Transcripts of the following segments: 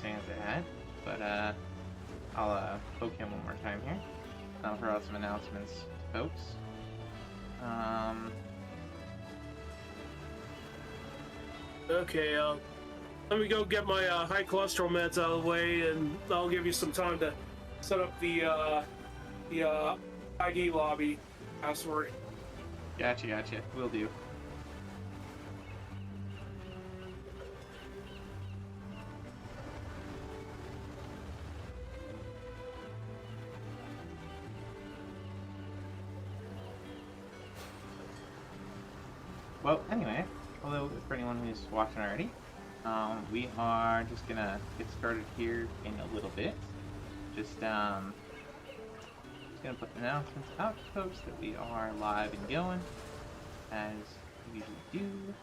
Sans at, but I'll poke him one more time here. I'll throw out some announcements to folks. Okay, let me go get my high cholesterol meds out of the way, and I'll give you some time to set up the ID lobby password. Gotcha. Will do. Well, anyway, hello for anyone who's watching already. We are just gonna get started here in a little bit. Just gonna put announcements out to folks that we are live and going, as we usually do.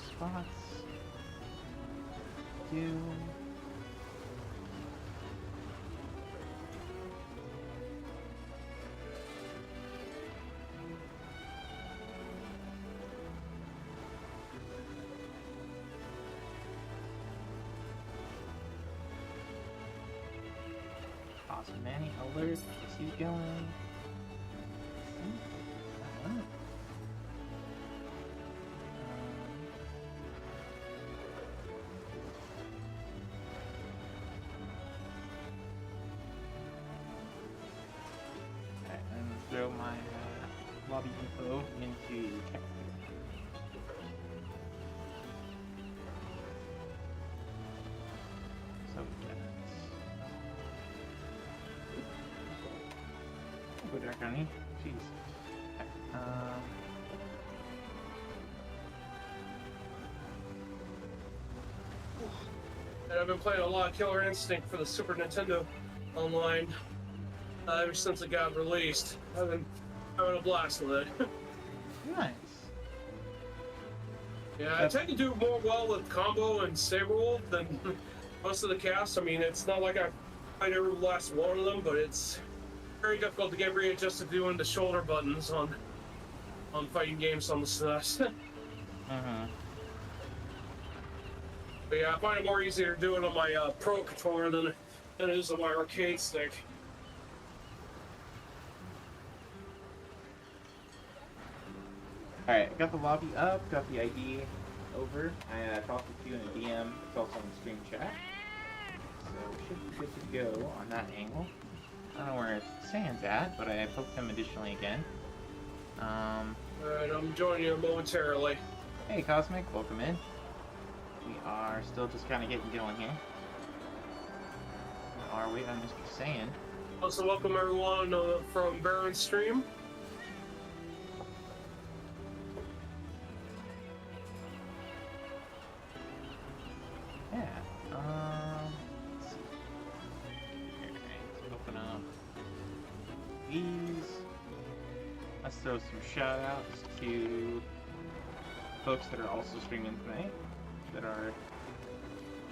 Spots. Do. Awesome, Manny. Alert. He's going. Throw my lobby info into chat. So go there, honey. Jeez. And I've been playing a lot of Killer Instinct for the Super Nintendo online ever since it got released. I've been having a blast with it. Nice. Yeah, I tend to do more well with Combo and Saberwolf than most of the cast. I mean, it's not like I've played every last one of them, but it's very difficult to get readjusted to doing the shoulder buttons on fighting games on the SNES. But yeah, I find it more easier to do it on my Pro controller than it is on my arcade stick. Alright, got the lobby up, got the ID over. I talked with you in a DM, it's also on the stream chat. So we should be good to go on that angle. I don't know where Sans at, but I poked him additionally again. Alright, I'm joining you momentarily. Hey Cosmic, welcome in. We are still just kind of getting going here. We are waiting on Mr. Sand. Also, welcome everyone from Baron's stream. Yeah. Let's see. Alright, let's open up these. Let's throw some shout outs to folks that are also streaming tonight, that are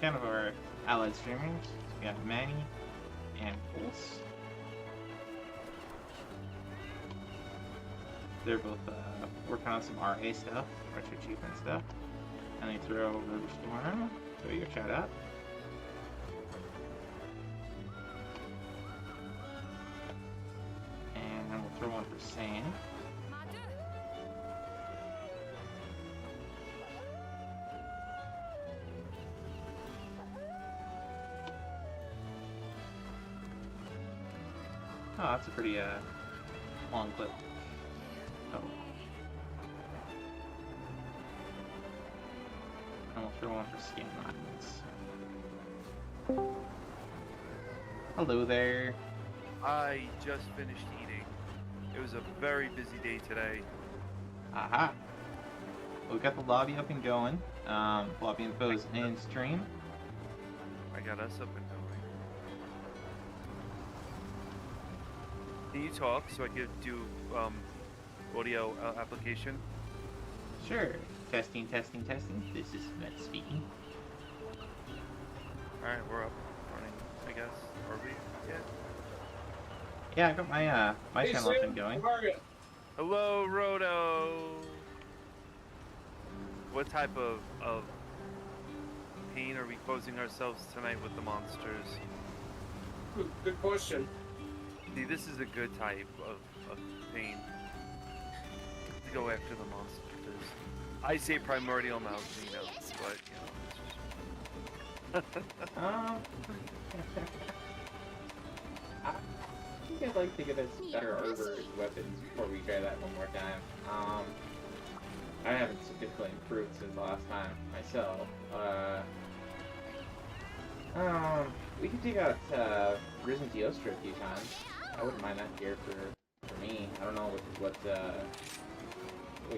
kind of our allied streamers. So we got Manny and Pulse. They're both working on some RA stuff, retro achievement stuff. And they throw River Storm. Throw your shout out. And then we'll throw one for Sand. Oh, that's a pretty long clip. Oh. And we'll throw one for Skin Lines. Hello there. I just finished eating. It was a very busy day today. Aha. Well, we got the lobby up and going. Lobby info is in stream. I got us up and going. Can you talk so I could do audio application? Sure. Testing, testing, testing. This is Matt speaking. Alright, we're up running, I guess. Are we? Yeah. Yeah, I got my my Hey, channel up Sam, and going. how are you? Hello, Roto! What type of pain are we posing ourselves tonight with the monsters? Good question. See, this is a good type of pain. To go after the monsters. I say primordial Malzino, but, you know, it's just... I think I'd like to get us better armor weapons before we try that one more time. I haven't significantly improved since the last time myself. We could take out Risen Teostra a few times. I wouldn't mind that gear for me. I don't know what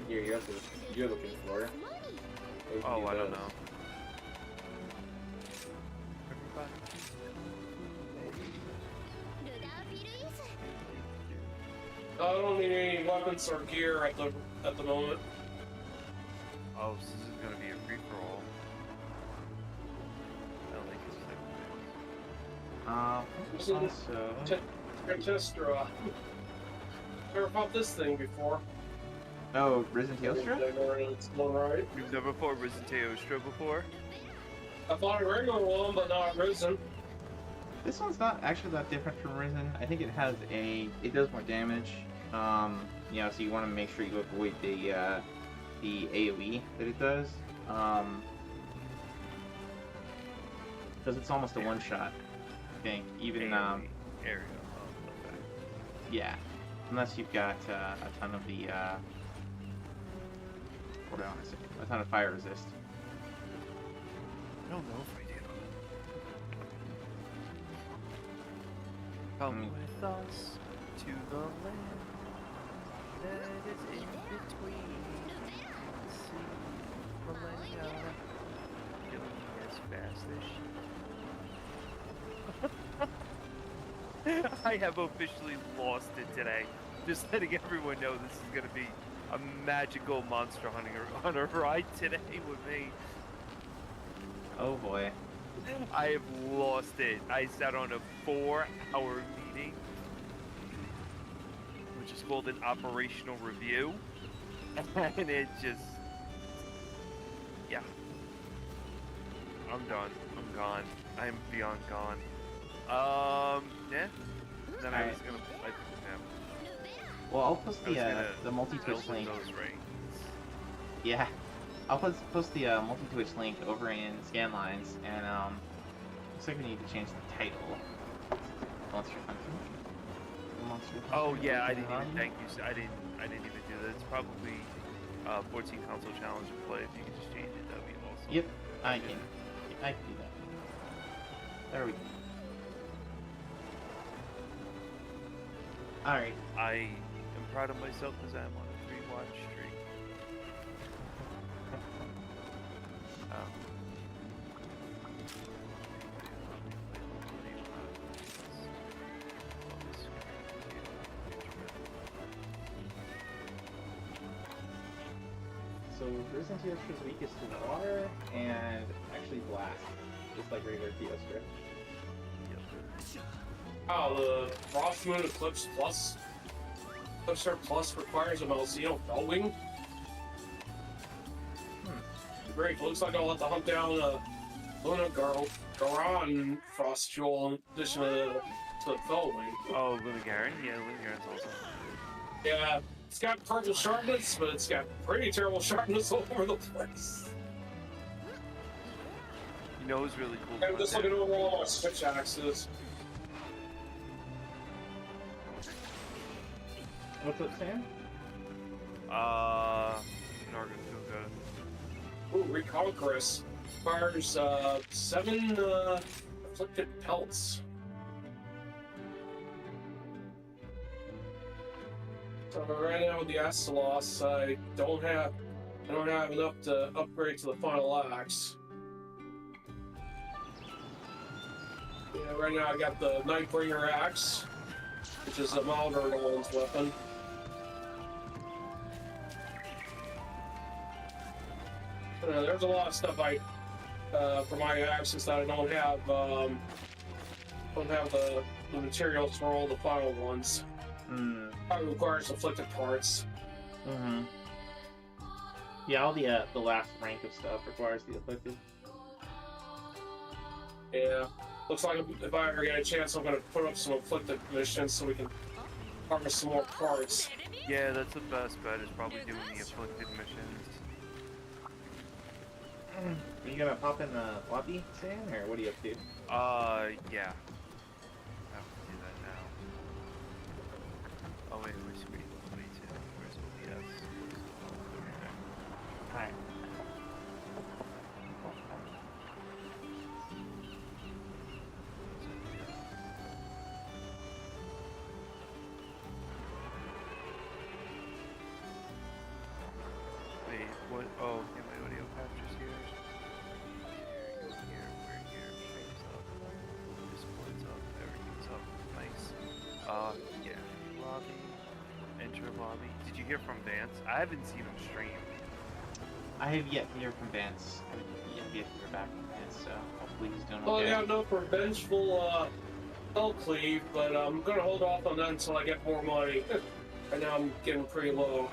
gear you're looking for. We could Oh, do I don't those. know. I don't need any weapons or gear at the moment. Oh, so this is gonna be a free for all. I don't think it's like Also, Testra. Never fought this thing before. oh, Risen Teostra? It's one right. You've never fought Risen Teostra before? I fought a regular one, but not Risen. This one's not actually that different from Risen. I think it does more damage. You know, so you want to make sure you avoid the AoE that it does. Because it's almost a one-shot, I think. Even, Area. Oh, okay. yeah. Unless you've got a ton of the, what do I want to say? A ton of fire resist. I don't know if I do. Come with us to the land that is in between the sea millennia, killing as fast as she. I have officially lost it today. Just letting everyone know this is going to be a magical monster hunter ride today with me. Oh boy. I have lost it. I sat on a 4-hour meeting, which is called an operational review, and it just, yeah. I'm done. I'm gone. I'm beyond gone. Yeah. Then I was gonna, Well, I'll post I was gonna the multi-twitch build link. those rings. Yeah. I'll post the multi-twitch link over in Scanlines, and looks like we need to change the title. Monster Hunter. Monster Hunter. Oh yeah, I didn't Hunter. even thank you. I didn't even do that. It's probably 14 console challenge to play. If you could just change it, that'd be awesome. Yep, I can do that. There we go. Alright. I am proud of myself as I'm on a 3-watch streak. So Risen Teostra's weakest to water and actually blast, just like regular Teostra. Oh, the Frost Moon Eclipse Plus. Eclipse Plus requires a Malzeno Bellwing. Great, looks like I'll have to hunt down Luna Garan Frost Jewel in addition to the Bellwing. Oh, Lunagarin? Yeah, Lunagarin's awesome. Yeah, it's got purple sharpness, but it's got pretty terrible sharpness all over the place. You know who's really cool? I'm just looking over all my switch axes. What's up, Sam? Nargacuga. Ooh, Reconquerus. Fires 7 afflicted pelts. So right now with the Astalos, I don't have enough to upgrade to the final axe. Yeah, right now I got the Nightbringer axe, which is a Malvern Nolan's weapon. There's a lot of stuff for my axes that I don't have the materials for all the final ones. Probably requires afflicted parts. Mm-hmm. Yeah, all the last rank of stuff requires the afflicted. Yeah. Looks like if I ever get a chance, I'm going to put up some afflicted missions so we can harvest some more parts. Yeah, that's the best bet, is probably doing the afflicted missions. Are you gonna pop in the lobby, Sam, or what are you up to? Yeah. I have to do that now. Oh wait, where's Screen 22? Where's OBS? Alright. Wait, what? Oh, yeah, my audio capture's here. Here, we're here. Shape's up. Discord's up. Everything's up. Nice. Yeah. Lobby. Enter lobby. Did you hear from Vance? I haven't seen him stream. I have yet to hear from Vance. I have yet to hear back from Vance, so hopefully he's doing Well, okay. yeah, no for vengeful Hell Cleave, but I'm going to hold off on that until I get more money. Right now I'm getting pretty low.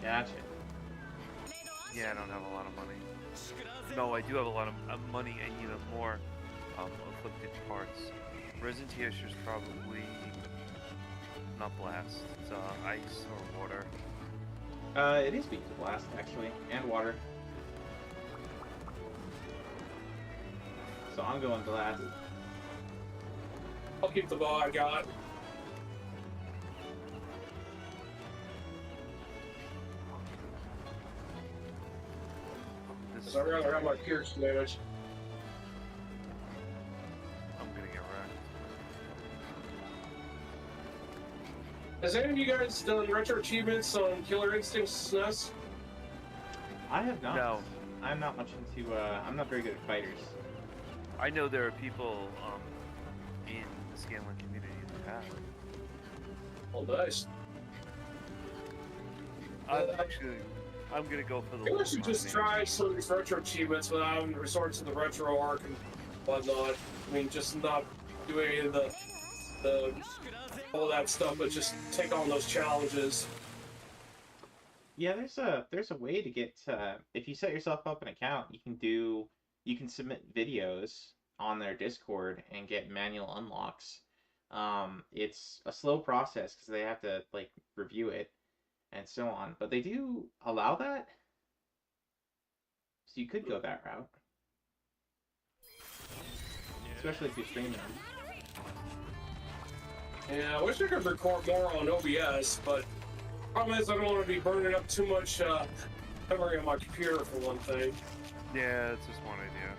Gotcha. Yeah, I don't have a lot of money. No, I do have a lot of money. I need more afflicted parts. Resin Tier's probably not blast. It's ice or water. It is weak to blast, actually, and water. So I'm going blast. I'll keep the bow I got. This, I'd rather have my pierce damage. I'm gonna get wrecked. Has any of you guys done retro achievements on Killer Instinct SNES? I have not. No. I'm not much into, I'm not very good at fighters. I know there are people in the Scanlan community that have. Oh, nice. I'm gonna go for the. Maybe I should just try some of these retro achievements without having to resort to the retro arc and whatnot. I mean, just not do any of the all that stuff, but just take on those challenges. Yeah, there's a way to get, if you set yourself up an account, you can submit videos on their Discord and get manual unlocks. It's a slow process because they have to, like, review it and so on, but they do allow that, so you could go that route, especially if you're streaming them. Yeah, I wish I could record more on OBS, but problem is I don't want to be burning up too much memory on my computer for one thing. Yeah, that's just one idea.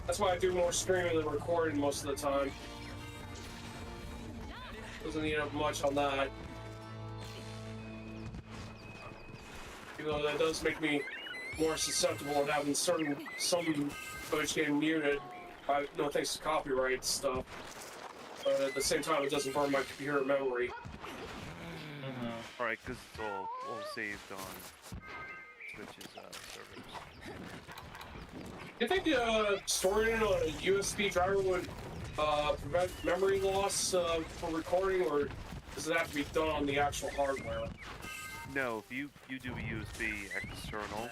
That's why I do more streaming than recording most of the time. Doesn't need up much on that. Even though that does make me more susceptible to having some footage getting muted. No thanks to copyright stuff. But at the same time, it doesn't burn my computer memory. Alright, because it's all saved on Twitch's servers. Do you think storing it on a USB driver would prevent memory loss for recording, or does it have to be done on the actual hardware? No, if you do a USB external,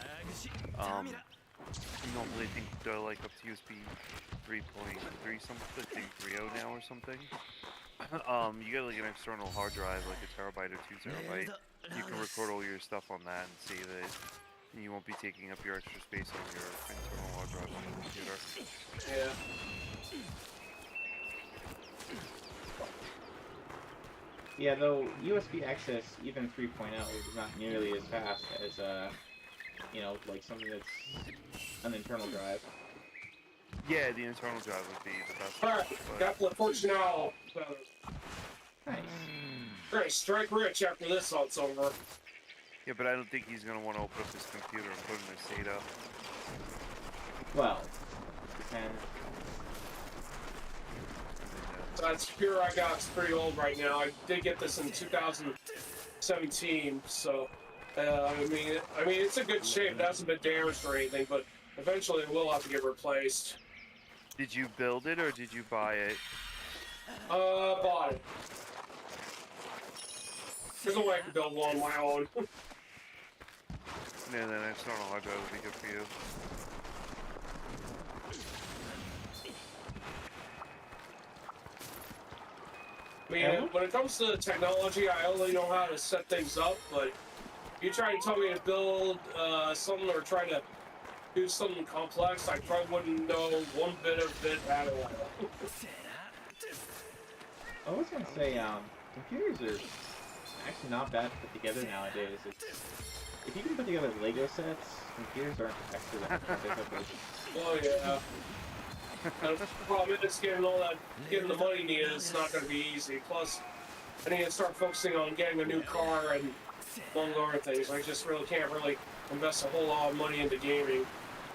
normally I think they're like up to USB 3.3 something, I think 3.0 now or something. You get like an external hard drive, like a terabyte or 2 terabyte. You can record all your stuff on that and save it. And you won't be taking up your extra space on your internal hard drive on the computer. Yeah. Yeah, though USB access, even 3.0, is not nearly as fast as, like something that's an internal drive. Yeah, the internal drive would be the best. Alright, but- got the fortune now. Nice. We're gonna strike rich after this all's over. Yeah, but I don't think he's gonna want to open up his computer and put in his data. Well, depends. So that computer I got is pretty old right now. I did get this in 2017, so I mean, it's in good shape. It hasn't been damaged or anything, but eventually it will have to get replaced. Did you build it or did you buy it? Bought it. There's no way I can build one on my own. Yeah, then external hard drive would be good for you. I mean, when it comes to technology, I only know how to set things up, but if you try to tell me to build something or try to do something complex, I probably wouldn't know one bit of it at all. I was gonna say, computers are actually not bad to put together nowadays. If you can put together Lego sets, computers aren't actually that difficult. Oh yeah. And the problem is getting the money needed is not going to be easy. Plus, I need to start focusing on getting a new car and among other things. I just really can't invest a whole lot of money into gaming.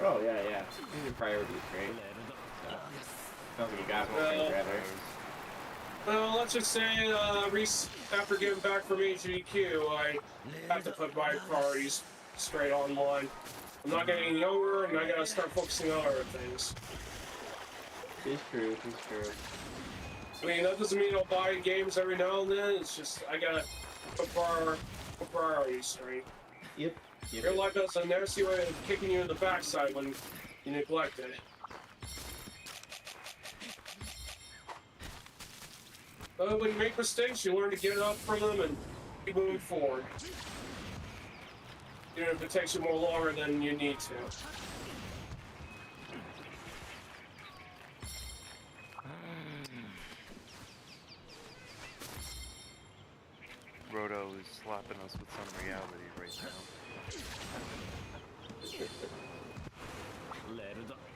Oh yeah, yeah. These are priorities, right? Sounds like you got one thing rather. Well, let's just say, after getting back from HGQ, I have to put my priorities straight online. I'm not getting younger, and I gotta start focusing on other things. It's true, it's true. I mean, that doesn't mean I'll buy games every now and then. It's just I gotta put priorities straight. Yep. Your life has a nasty way of kicking you in the backside when you neglect it. But when you make mistakes, you learn to get up from them and keep moving forward. Even if it takes you more longer than you need to. Roto is slapping us with some reality right now.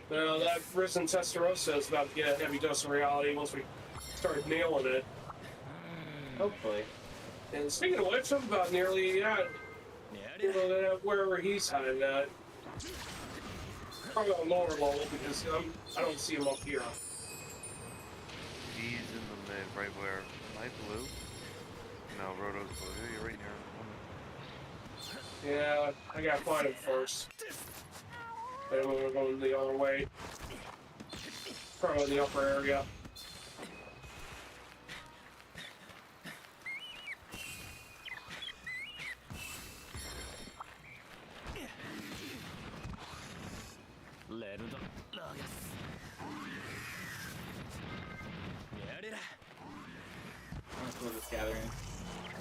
Well, that Risen Testarossa is about to get a heavy dose of reality once we start nailing it. Hopefully. And speaking of which, I'm about nearly at wherever he's headed at. Probably on lower level because I don't see him up here. He's in the mid, right where? Am I blue? No, Roto's blue. You're right here. Yeah, I gotta find him first. Then we're going the other way. Probably in the upper area. We're just gathering a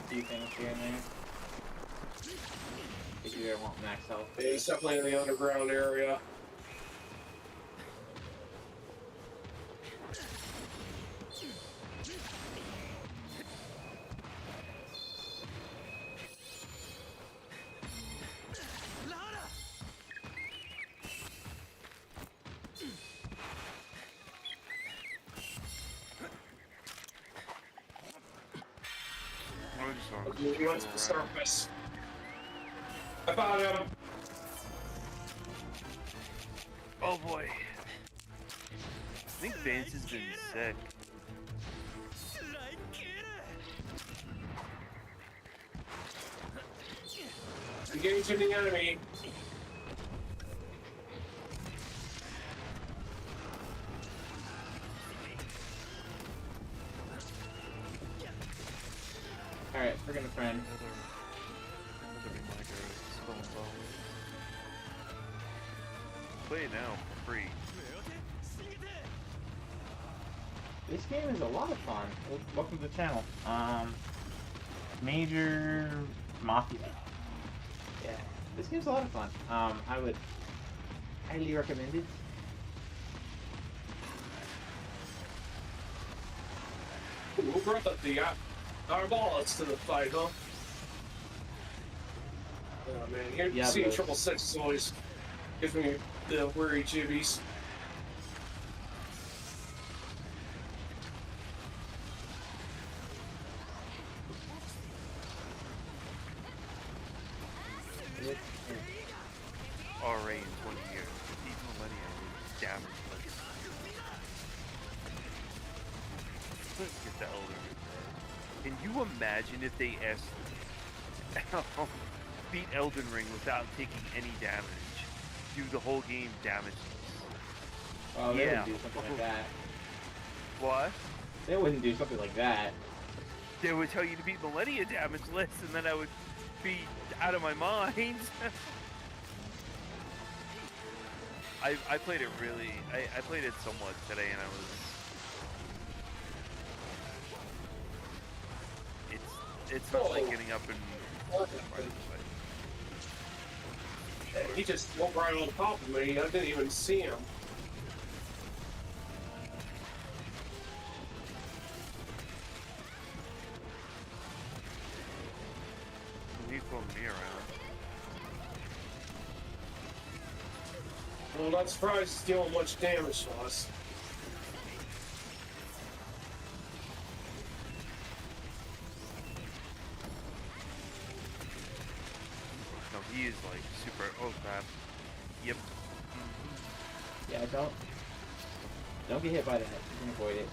few things here and there. If you ever want max health. Yeah, he's definitely in the underground area. He went to the surface. I found him. Oh boy. I think Vance has been sick. Engaging the enemy. Alright, forget a friend. Another reminder of Skull and Bones. Play it now for free. This game is a lot of fun. Welcome to the channel. Major Mafia. Yeah, this game's a lot of fun. I would highly recommend it. Who brought the eyeballs to the fight, huh? Oh man, here Yeah, seeing but- 666 always gives me the weary jibbies. it? RA in 20 years. Defeat Millennium is damageless. Get the Elden Ring. Can you imagine if they asked beat Elden Ring without taking any damage? Do the whole game damageless. Oh, they Yeah. wouldn't do something like that. What? They wouldn't do something like that. They would tell you to beat Millennia damageless, and then I would be out of my mind. I played it really. I played it somewhat today, and I was. It's not like getting up and. He just walked right on top of me. I didn't even see him. He pulled me around. I'm not surprised he's dealing much damage to us. No, he is like super. Oh crap. Yep. Yeah, don't get hit by that. You can avoid it.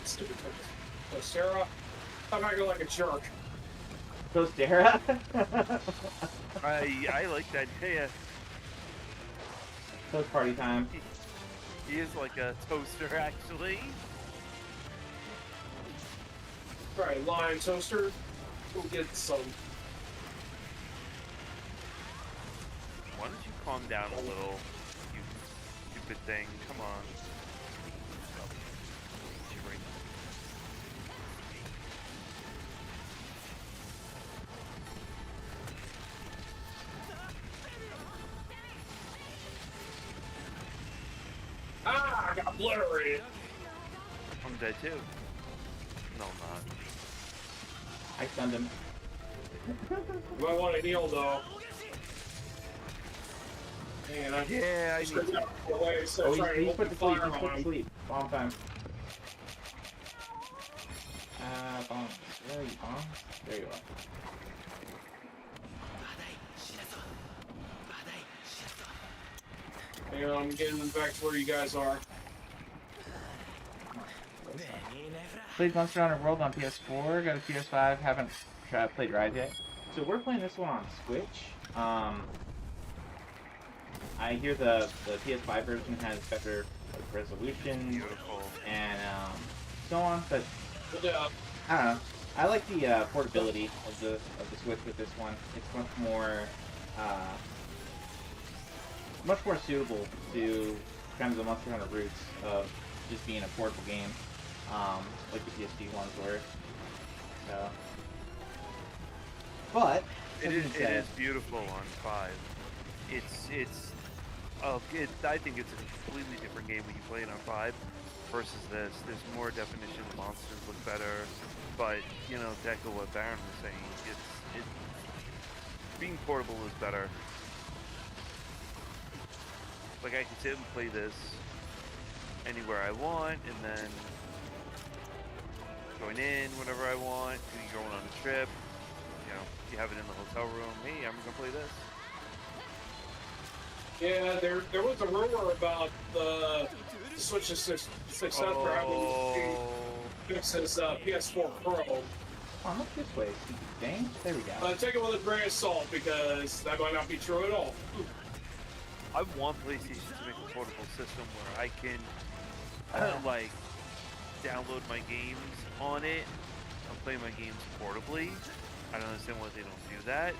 Stupid thing. So Sarah, I'm acting like a jerk. So Sarah? I like that. Yeah, So it's party time. he is like a toaster actually. Right, lion toaster. Go get some. Why don't you calm down a little, you stupid thing? Come on. Ah, I got obliterated. I'm dead too. No, I'm not. I stunned him. You might want to heal though. Man, I Yeah, I need screwed to. up the way, so Oh, trying to he's open put to sleep. fire He's put on to him. sleep. Bomb time. Bomb. Where are you, bomb? There you are. Hang on, I'm getting back to where you guys are. Played Monster Hunter World on PS4. Got a PS5. Haven't played Rise yet. So we're playing this one on Switch. I hear the PS5 version has better resolution Beautiful. and so on, but Yeah, I don't know. I like the portability of the Switch with this one. It's much more suitable to kind of the Monster Hunter roots of just being a portable game, like the PSP ones were. So, but It that is. being It said, is beautiful on 5. It's. Oh, I think it's a completely different game when you play it on 5 versus this. There's more definition. The monsters look better, but you know, to echo what Baron was saying, it's being portable is better. Like I can sit and play this anywhere I want, and then join in whenever I want. If you're going on a trip, you know, you have it in the hotel room. Hey, I'm gonna play this. yeah. There was a rumor about the Switch's success for having fixes PS4 Pro. oh, look this way, stupid thing. There we go. Take it with a grain of salt because that might not be true at all. I want PlayStation to make a portable system where I can like download my games on it and play my games portably. I don't understand why they don't do that.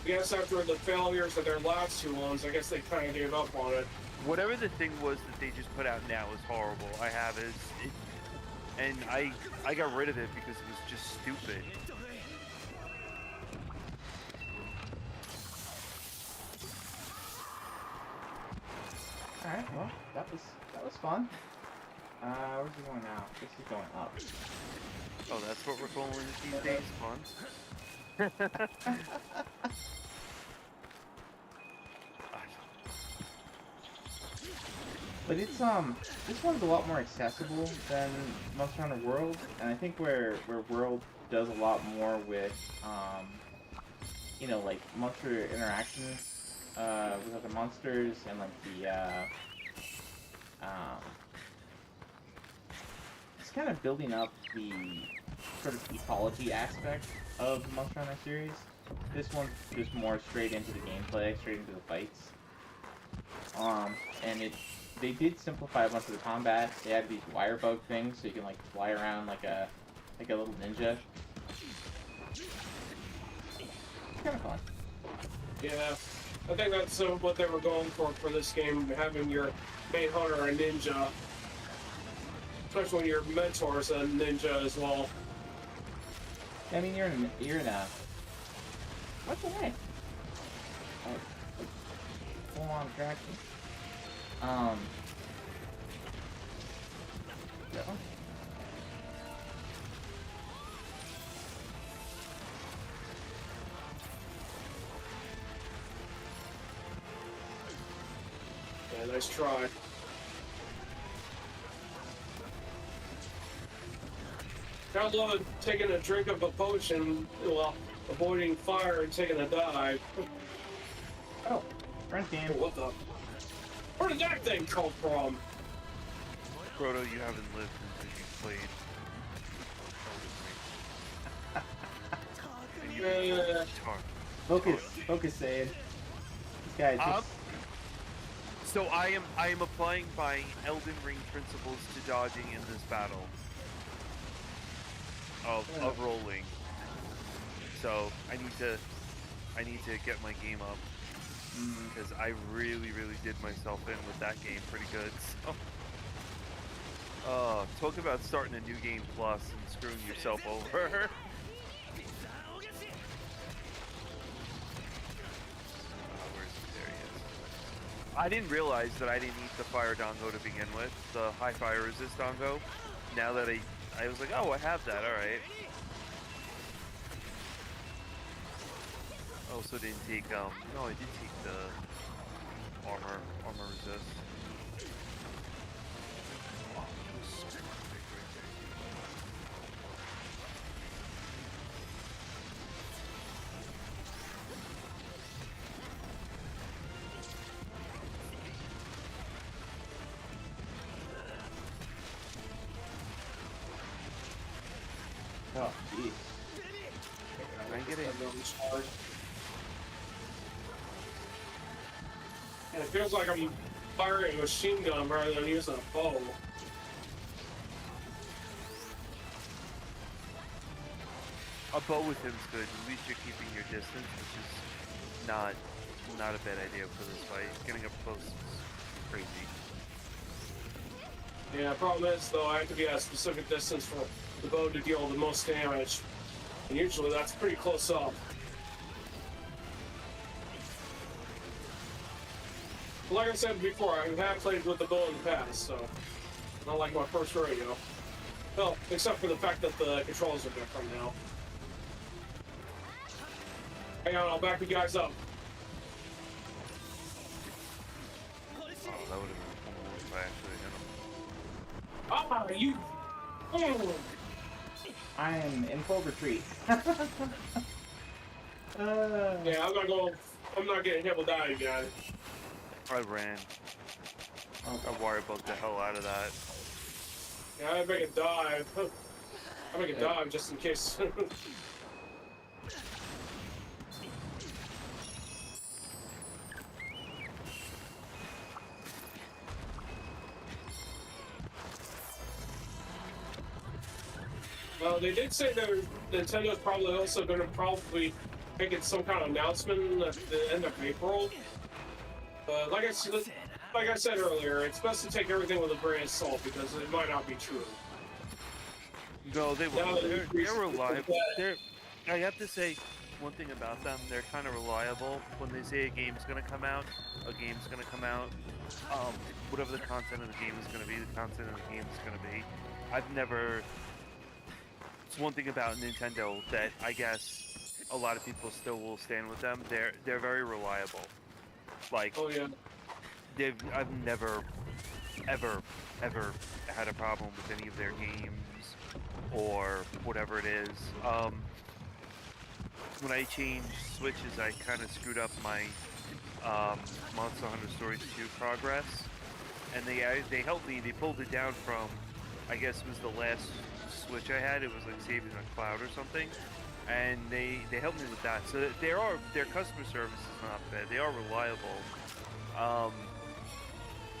I guess after the failures of their last two ones, I guess they kind of gave up on it. Whatever the thing was that they just put out now is horrible. I have it, and I got rid of it because it was just stupid. Alright, well, that was fun. Where's he going now? This is going up. Oh, that's what we're calling it these days? Fun? But it's this one's a lot more accessible than Monster Hunter World, and I think where World does a lot more with you know, like monster interactions with other monsters and like the it's kind of building up the sort of ecology aspect of the Monster Hunter series. This one's just more straight into the gameplay, straight into the fights. And they did simplify a bunch of the combat. They had these wire bug things, so you can like fly around like a little ninja. It's kind of fun. Yeah, I think that's what they were going for this game, having your main hunter a ninja. Especially when your mentor's a ninja as well. I mean, you're in a what the heck? Full on traction. Yeah. Yeah, nice try. I love taking a drink of a potion while avoiding fire and taking a dive. Oh, front game. What the? Where did that thing come from? Proto, you haven't lived until you've played. And you guitar. Focus, Sade. This guy just... So I am applying my Elden Ring principles to dodging in this battle. Of rolling. So I need to get my game up. Because I really did myself in with that game pretty good. So talk about starting a new game plus and screwing yourself over. Where's there he is. I didn't realize that I didn't need the fire dongo to begin with, the high fire resist dongo. Now that I was like, oh, I have that, alright. Also didn't take, no, I did take the armor resist. Oh, jeez. Can I get it? And it feels like I'm firing a machine gun rather than using a bow. A bow with him's good. At least you're keeping your distance, which is not a bad idea for this fight. Getting up close is crazy. Yeah, problem is though, I have to be at a specific distance for the bow to deal the most damage. And usually that's pretty close up. Like I said before, I have played with the bow in the past, so not like my first rodeo. Well, except for the fact that the controls are different now. Hang on, I'll back you guys up. Oh, that would have been cool if I actually hit him. Ah, you... I'm in full retreat. Yeah, I'm not getting hit with that again. I ran. I wire bugged the hell out of that. Yeah, I make a dive. I make a dive just in case. Well, they did say that Nintendo's probably also going to make it some kind of announcement at the end of April. But like I said earlier, it's best to take everything with a grain of salt because it might not be true. No, they Now were. that They're reliable. I have to say one thing about them. They're kind of reliable. When they say a game's gonna come out, a game's gonna come out. Whatever the content of the game is gonna be, the content of the game is gonna be. I've never it's one thing about Nintendo that I guess a lot of people still will stand with them. They're very reliable. Like, Oh yeah. I've never ever had a problem with any of their games or whatever it is. When I changed Switches, I kind of screwed up my Monster Hunter Stories 2 progress, and they helped me. They pulled it down from, I guess it was the last Switch I had. It was like saved in a cloud or something, and they helped me with that. So their customer service is not bad. They are reliable.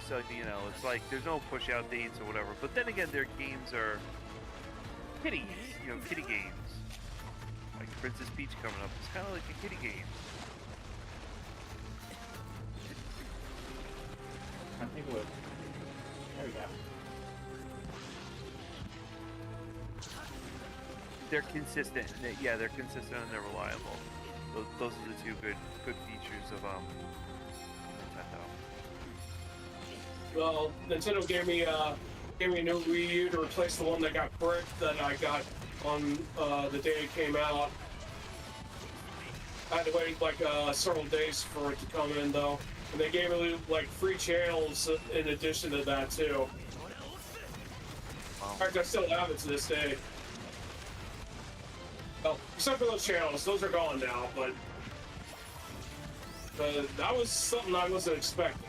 So you know, it's like there's no push out dates or whatever. But then again, their games are kitty games. Like Princess Peach coming up, it's kind of like a kitty game. I think it was. There we go. They're consistent. Yeah, they're consistent and they're reliable. Those are the two good features of Nintendo. Well, Nintendo gave me a new Wii U to replace the one that got bricked that I got on the day it came out. I had to wait like several days for it to come in though, and they gave me like free channels in addition to that too. Wow. In fact, I still have it to this day. Well, except for those channels, those are gone now. But that was something I wasn't expecting.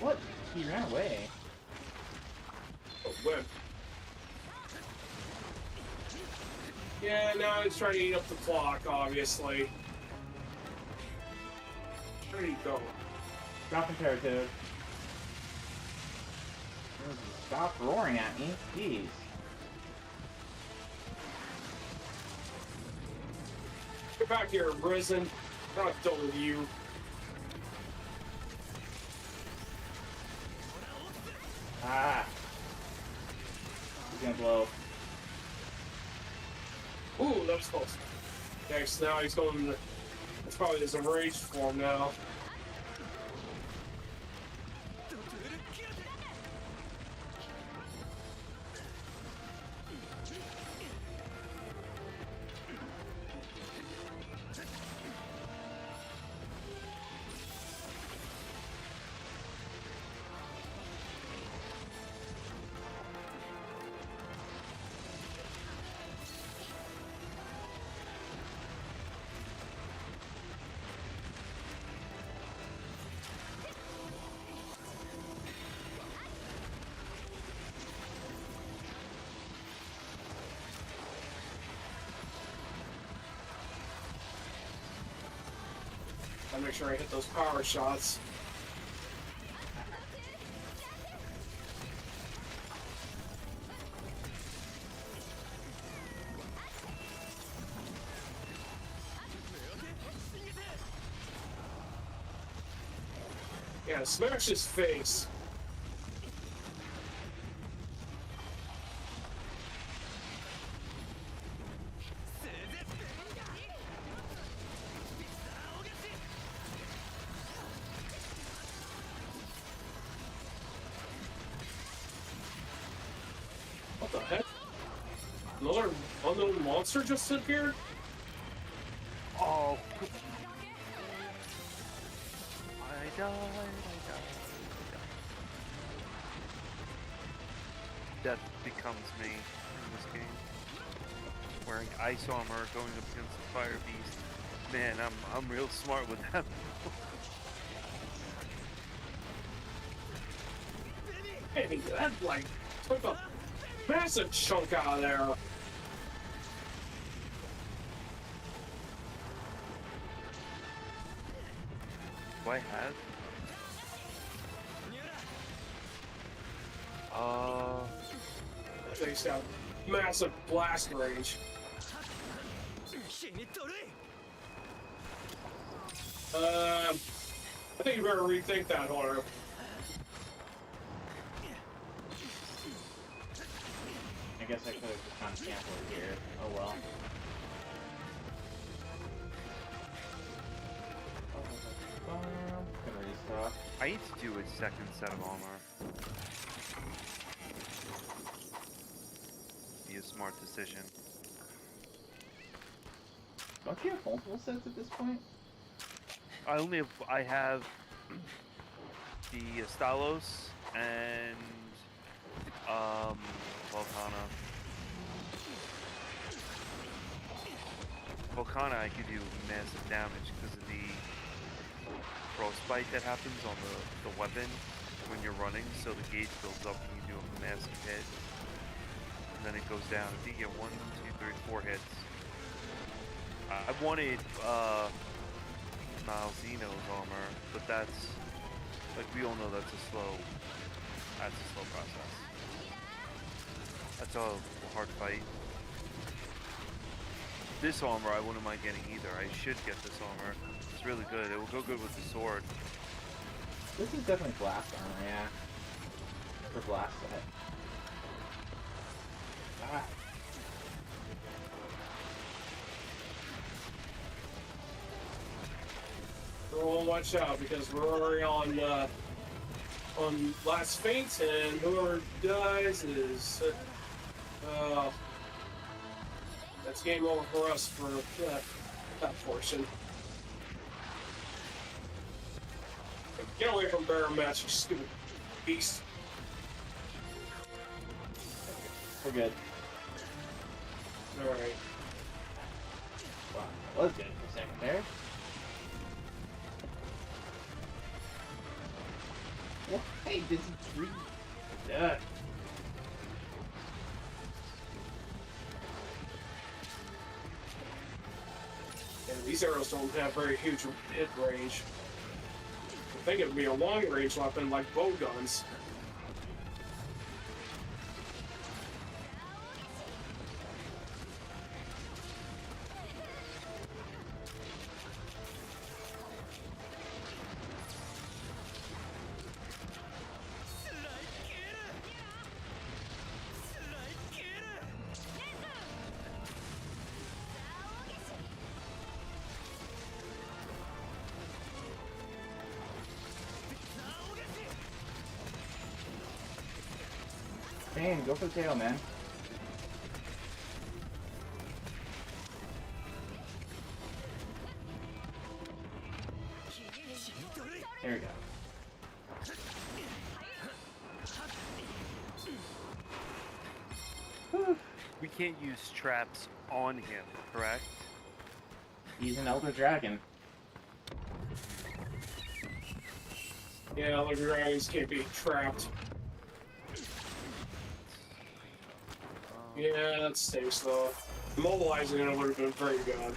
What? He ran away. Oh, whip. Yeah, now he's trying to eat up the clock, obviously. Where did he go? Drop imperative. Stop roaring at me, jeez. Get back here, Risen. I'm not done with you. Ah. He's gonna blow. Ooh, that was close. Next, now he's going. That's probably his enraged form now. I'll make sure I hit those power shots. Yeah, smash his face. What the heck? Another unknown monster just appeared? Oh. I died. Death becomes me in this game. Wearing ice armor, going up against the fire beast. Man, I'm real smart with that. Hey, that like took a massive chunk out of there. Do I have? He's got massive blast range. I think you better rethink that, Hunter. I guess I could have just gone cancel it here. Oh well. Gonna restock. I need to do a second set of armor. Be a smart decision. Don't you have multiple sets at this point? I have the Stalos and Volcana. Volcana, I could do massive damage because of the frostbite that happens on the weapon when you're running, so the gauge builds up and you do a massive hit. And then it goes down. If you get 1, 2, 3, 4 hits. I wanted Malzeno's armor, but that's, like we all know, that's a slow process. That's a hard fight. This armor I wouldn't mind getting either. I should get this armor. It's really good. It will go good with the sword. This is definitely blast armor, yeah. For blast set. Ah. Everyone watch out because we're already on last faint, and whoever dies is that's game over for us for that portion. Get away from Baron Match, you stupid beast. We're good. Alright. Wow, that was good for a second there. What? Hey, this is free. Yeah. And these arrows don't have very huge hit range. I think it would be a long range weapon like bow guns. Dang, go for the tail, man. There we go. We can't use traps on him, correct? He's an Elder Dragon. Yeah, the dragons can't be trapped. Yeah, that stinks though. Immobilizing it would have been very good.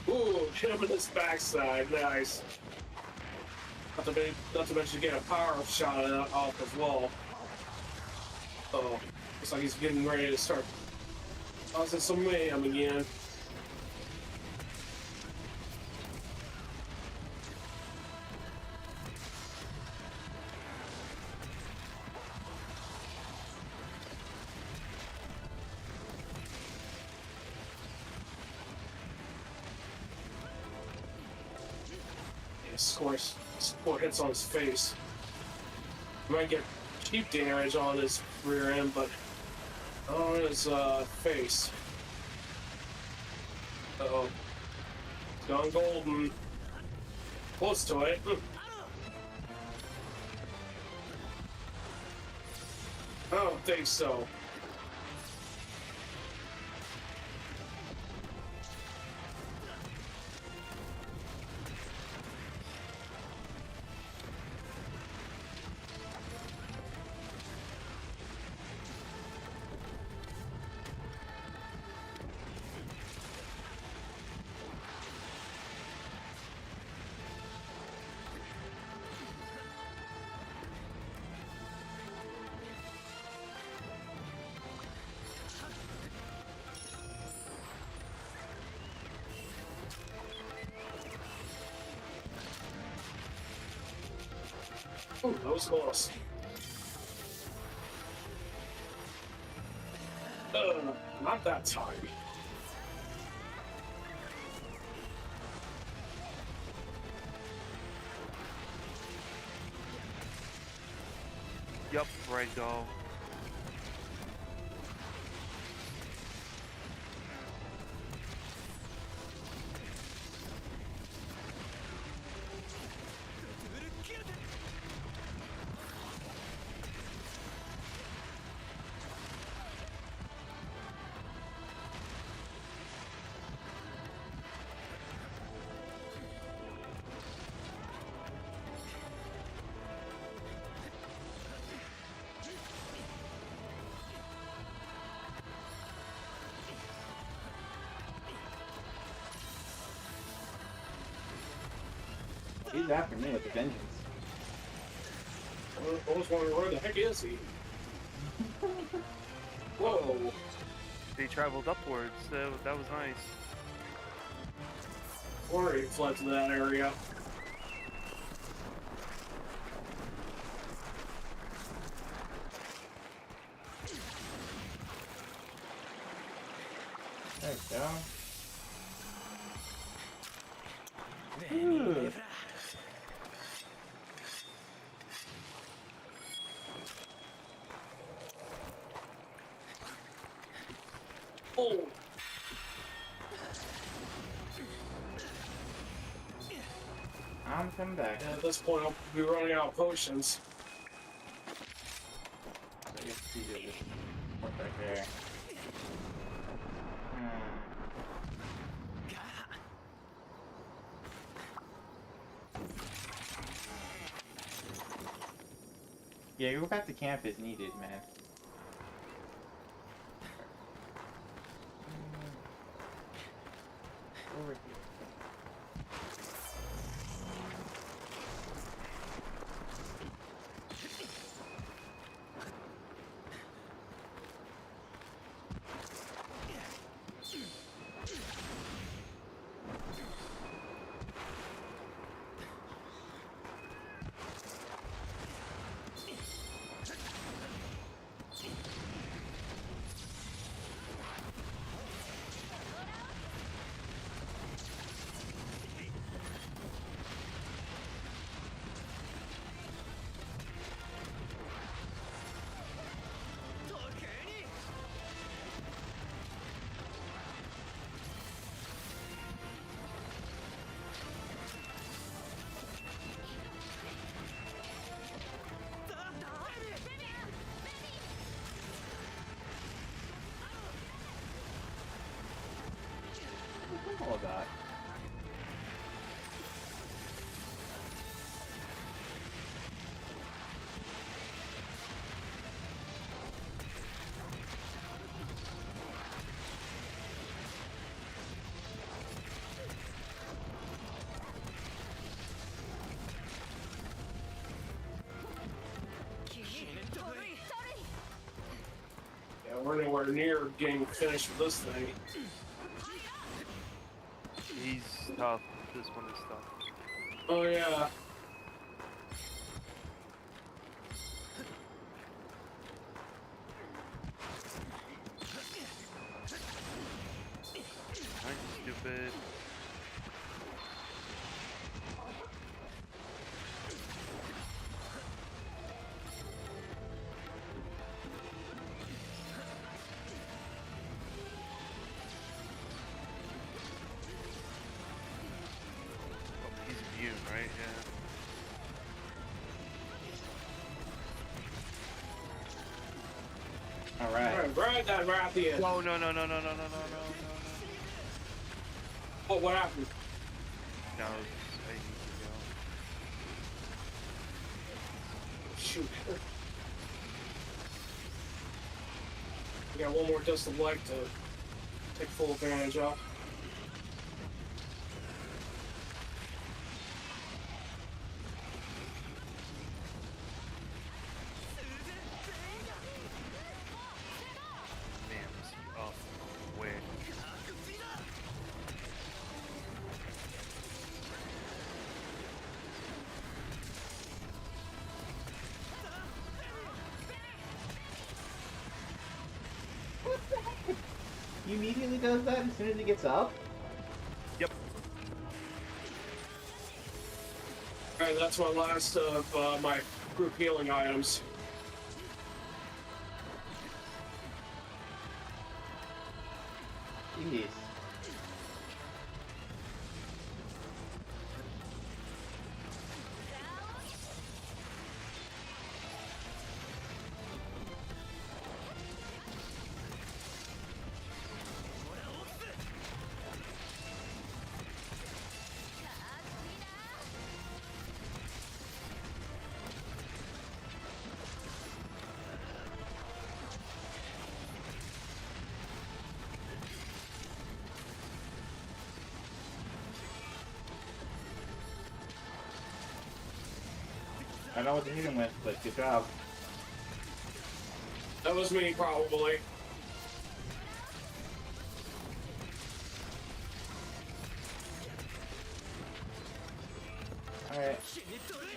Ooh, hit him in his backside, nice. Not to mention get a power shot off as well. Oh, looks like he's getting ready to start causing some mayhem again. Scores 4 hits on his face. Might get cheap damage on his rear end, but on his face. Uh-oh. It's gone golden. Close to it. I don't think so. Ooh, that was close. Not that time. Yup, ragdoll. He's after me with a vengeance. I was wondering where the heck is he? Whoa. They traveled upwards. That was nice. Or he fled to that area. There we go. Ooh. Oh. I'm coming back. And at this point, I'll be running out of potions. I guess you do this right there. Yeah, go back to camp is needed, man. Over here. All of that. Yeah, we're nowhere near getting finished with this thing. He's tough. This one is tough. Oh yeah. Nice, stupid. Oh, he's immune, right? Yeah. Alright. Right that right at the end. No, no, no, no, no, no, no, no, no, no. Oh, what happened? No, I need to go. Shoot. We got one more dust of light to take full advantage of. Man, was he up way. He immediately does that as soon as he gets up? Yep. Alright, that's my last of my group healing items. Jeez. don't know what to hit him with, but good job. That was me, probably. Alright.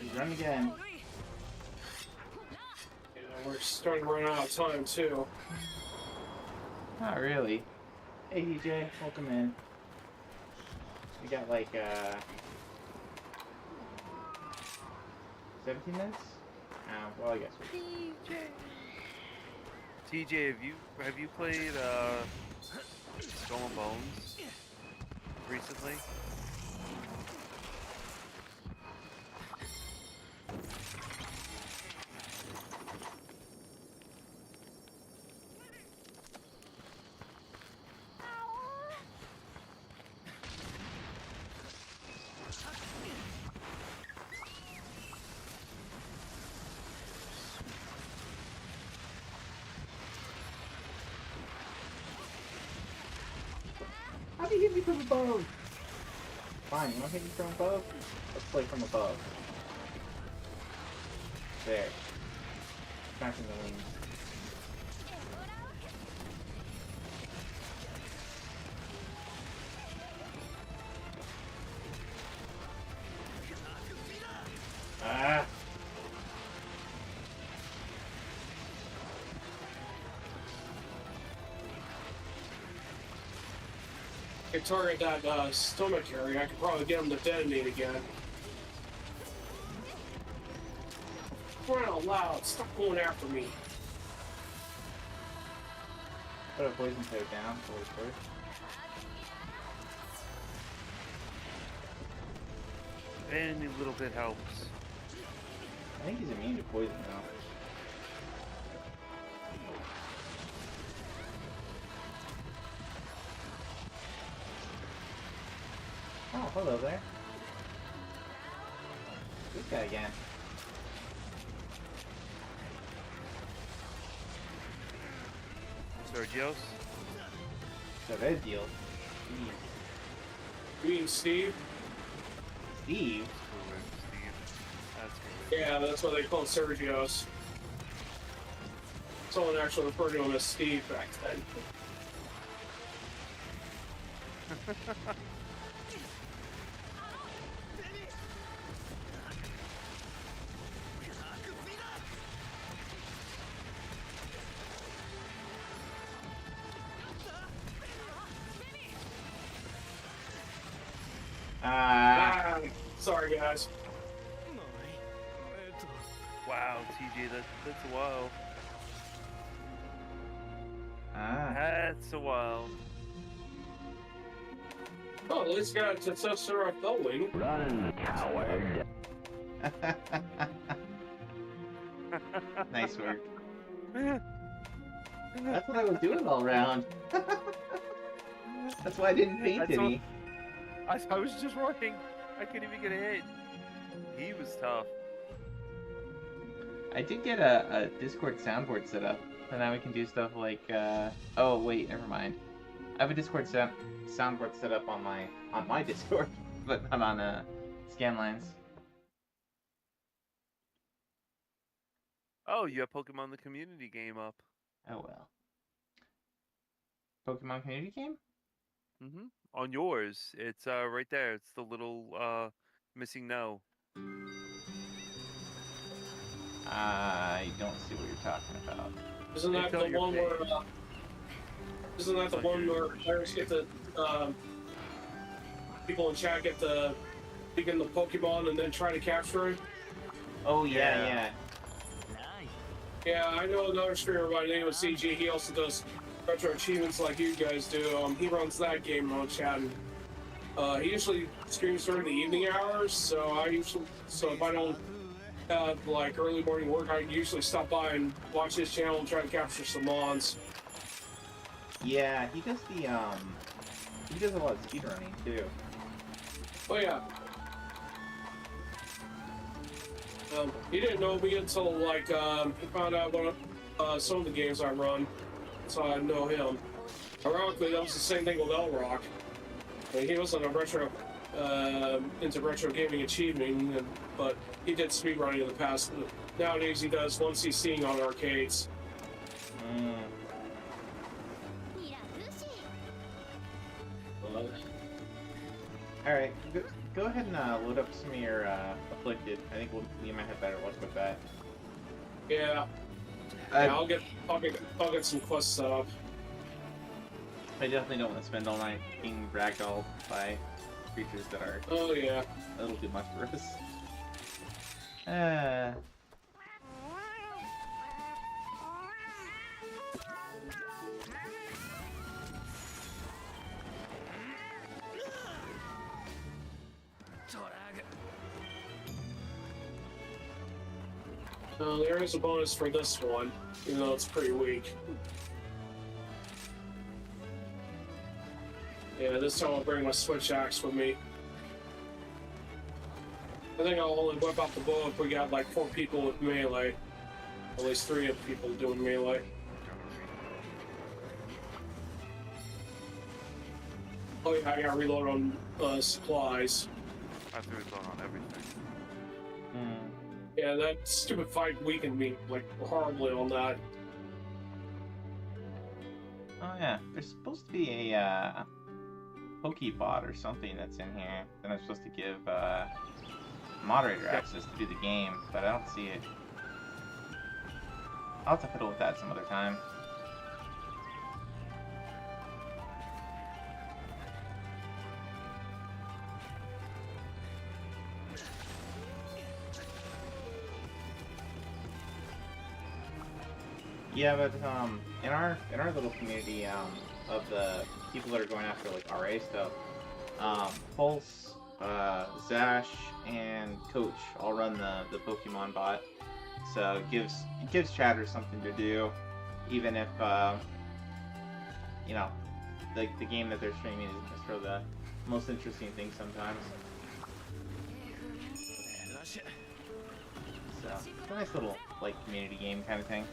He's running again. Yeah, we're starting to run out of time, too. Not really. Hey DJ, welcome in. We got like 17 minutes? Well I guess we TJ, have you played Skull and Bones recently? How do you hit me from above? Fine, you wanna hit me from above? Let's play from above. There. Smashing the wings. Ah! I could target that stomach area. I could probably get him to detonate again. Crying out loud, stop going after me. Put a poison toad down forward first. Any little bit helps. I think he's immune to poison now. Oh, hello there. This guy again. Sergio's? Sergio. You mean Steve? Steve? Steve. That's correct. Yeah, that's what they call Sergio's. Someone actually referred to him as Steve back then. Sorry, guys. Wow, TJ, that's a while. That's a while. Oh, at least got to touch her off the wing. Run, coward. Nice work. That's what I was doing all round. That's why I didn't faint That's any. I was just running. I couldn't even get a hit. He was tough. I did get a Discord soundboard set up, so now we can do stuff like, oh wait, never mind. I have a Discord soundboard set up on my Discord, but not on Scanlines. Oh, you have Pokemon the Community game up. Oh well. Pokemon community game? Mm-hmm. On yours, it's right there. It's the little missing no. I don't see what you're talking about. Isn't that It's on the your one where? page. Isn't that the It's on one your where players get the people in chat get to dig in the Pokemon and then try to capture it? Oh Yeah. yeah. Yeah, I know another streamer by the name of CG. He also does retro achievements like you guys do. He runs that game on chat. And, he usually streams during the evening hours, so if I don't have like early morning work, I usually stop by and watch his channel and try to capture some mons. Yeah, he does the he does a lot of speedrunning too. Oh yeah. He didn't know me until like he found out what some of the games I run, so I know him. Ironically, that was the same thing with Elrock. I mean, he wasn't a retro into retro gaming achievement, but he did speedrunning in the past. Nowadays he does once he's seeing on arcades. Alright, go ahead and load up some of your Afflicted. I think we might have better luck with that. Yeah. I'll get some quests set up. I definitely don't want to spend all night being ragdolled by creatures that are Oh yeah. a little too much for us. There is a bonus for this one, even though it's pretty weak. Yeah, this time I'll bring my switch axe with me. I think I'll only whip out the bow if we got like 4 people with melee. At least 3 of people doing melee. Oh yeah, I gotta reload on supplies. I have to reload on everything. Yeah, that stupid fight weakened me like horribly on that. Oh yeah, there's supposed to be a Pokebot or something that's in here that I'm supposed to give moderator access to do the game, but I don't see it. I'll have to fiddle with that some other time. Yeah, but in our little community of the people that are going after like RA stuff, Pulse, Zash, and Coach all run the Pokemon bot, so it gives chatters something to do, even if you know the game that they're streaming isn't necessarily the most interesting thing sometimes. So it's a nice little like community game kind of thing.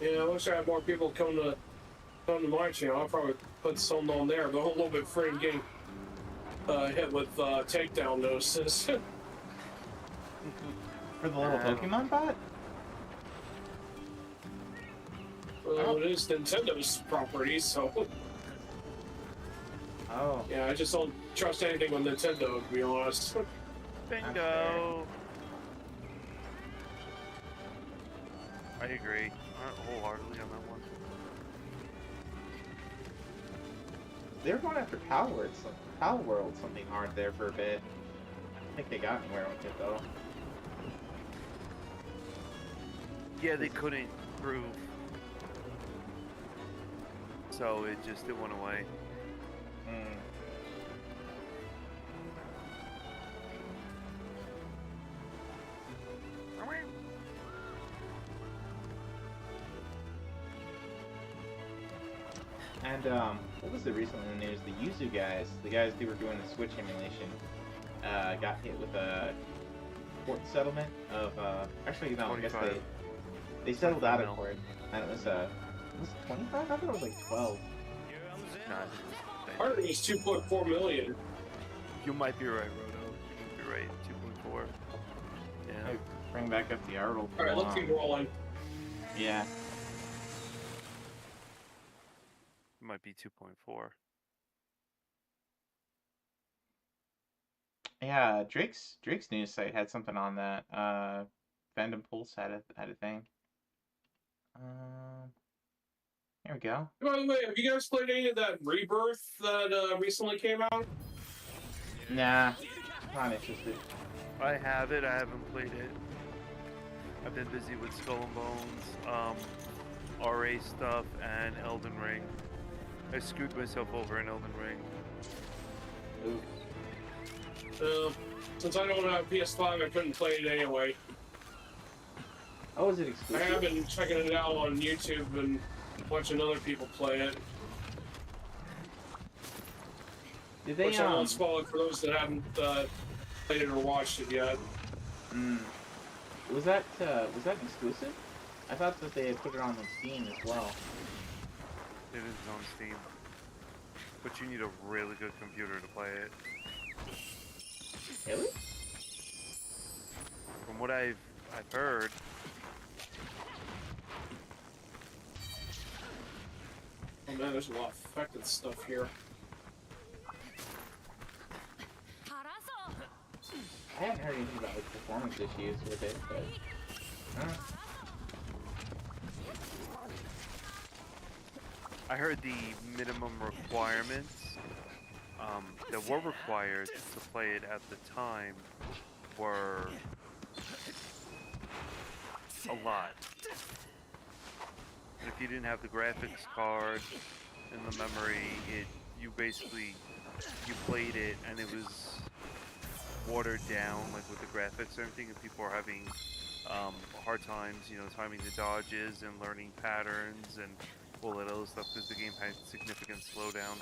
Yeah, I wish I had more people come to my channel. I'll probably put something on there, but I'm a little bit afraid of getting hit with takedown notices. For the little Pokemon bot? Well, it is Nintendo's property, so... Oh. Yeah, I just don't trust anything with Nintendo, to be honest. Bingo! I agree. Wholeheartedly on that one. They were going after Power World something hard there for a bit. I think they got anywhere with it though. Yeah, they couldn't prove. So it went away. And what was it recently in the news? The Yuzu guys, the guys who were doing the Switch emulation, got hit with a court settlement of actually no, I guess they settled out of court, and it was it 25? I thought it was like 12. I heard it was 2.4 million. You might be right, Roto. You might be right. 2.4. Yeah. Hey, bring back up the article. Alright, let's keep rolling. Yeah. It might be 2.4. Yeah, Drake's news site had something on that. Fandom Pulse had a thing. Here we go. By the way, have you guys played any of that Rebirth that recently came out? Nah, not interested. I have it. I haven't played it. I've been busy with Skull and Bones, RA stuff, and Elden Ring. I screwed myself over in Elden Ring. Ooh. Since I don't have PS5, I couldn't play it anyway. Oh, is it I exclusive? have been checking it out on YouTube and watching other people play it. Did they Which I won't spoil it for those that haven't played it or watched it yet. Was that exclusive? I thought that they had put it on Steam as well. It is on Steam. but you need a really good computer to play it. Really? From what I've heard, Oh man, there's a lot of affected stuff here. I haven't heard anything about like performance issues with it, but I heard the minimum requirements that were required to play it at the time were a lot. And if you didn't have the graphics card and the memory, you played it and it was watered down, like with the graphics and everything, and people are having hard times, timing the dodges and learning patterns and all that other stuff because the game had significant slowdown.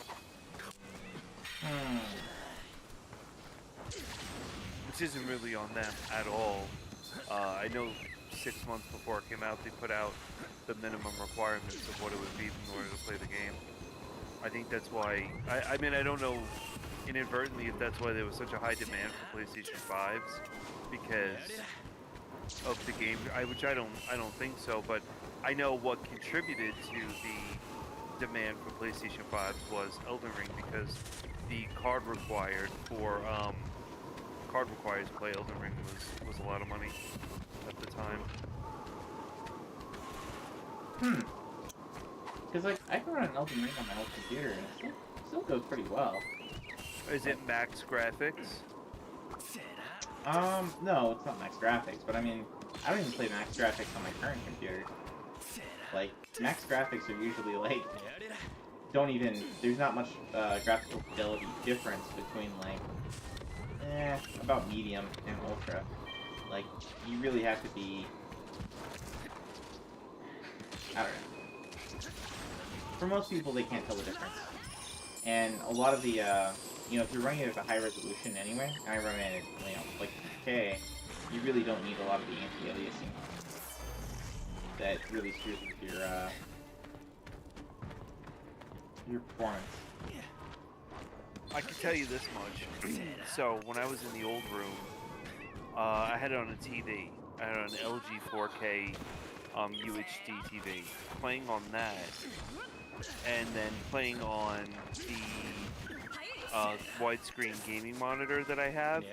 Which isn't really on them at all. I know 6 months before it came out, they put out the minimum requirements of what it would be in order to play the game. I think that's why. I mean, I don't know inadvertently if that's why there was such a high demand for PlayStation 5s because of the game, which I don't think so. But I know what contributed to the demand for PlayStation 5s was Elden Ring because the card required to play Elden Ring was a lot of money at the time. Because like I can run an Elden Ring on my old computer and it still goes pretty well. Is it max graphics? No, it's not max graphics, but I mean, I don't even play max graphics on my current computer. Like, max graphics are usually like, there's not much graphical fidelity difference between like, about medium and ultra. Like, you really have to be, I don't know. For most people, they can't tell the difference. And a lot of the, if you're running it at a high resolution anyway, and I run it at, like 2K, you really don't need a lot of the anti-aliasing that really screws with your performance. I can tell you this much. So, when I was in the old room, I had it on a TV. I had it on an LG 4K UHD TV. Playing on that, and then playing on the widescreen gaming monitor that I have,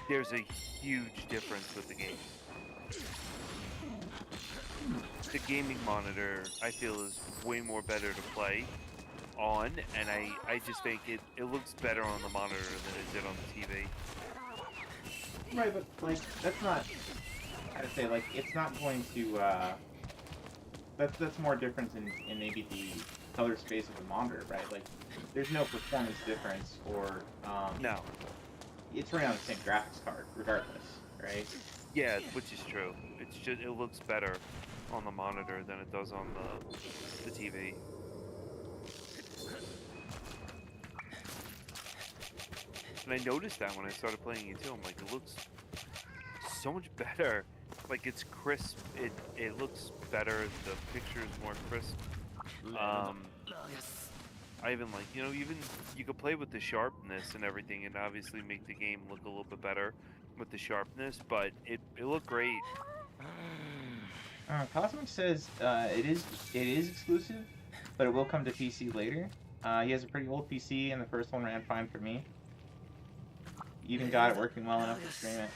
there's a huge difference with the game. The gaming monitor, I feel, is way more better to play on, and I just think it looks better on the monitor than it did on the TV. Right, but, like, that's not, I'd say, like, it's not going to, that's more difference in maybe the color space of the monitor, right? Like, there's no performance difference, or, No. It's running on the same graphics card, regardless, right? Yeah, which is true. It's just, it looks better on the monitor than it does on the TV. And I noticed that when I started playing it too. I'm like, it looks so much better. Like, it's crisp. It looks better. The picture is more crisp. I even like, even you could play with the sharpness and everything and obviously make the game look a little bit better with the sharpness, but it looked great. Cosmic says it is exclusive, but it will come to PC later. He has a pretty old PC, and the first one ran fine for me. Even got it working well enough to stream it.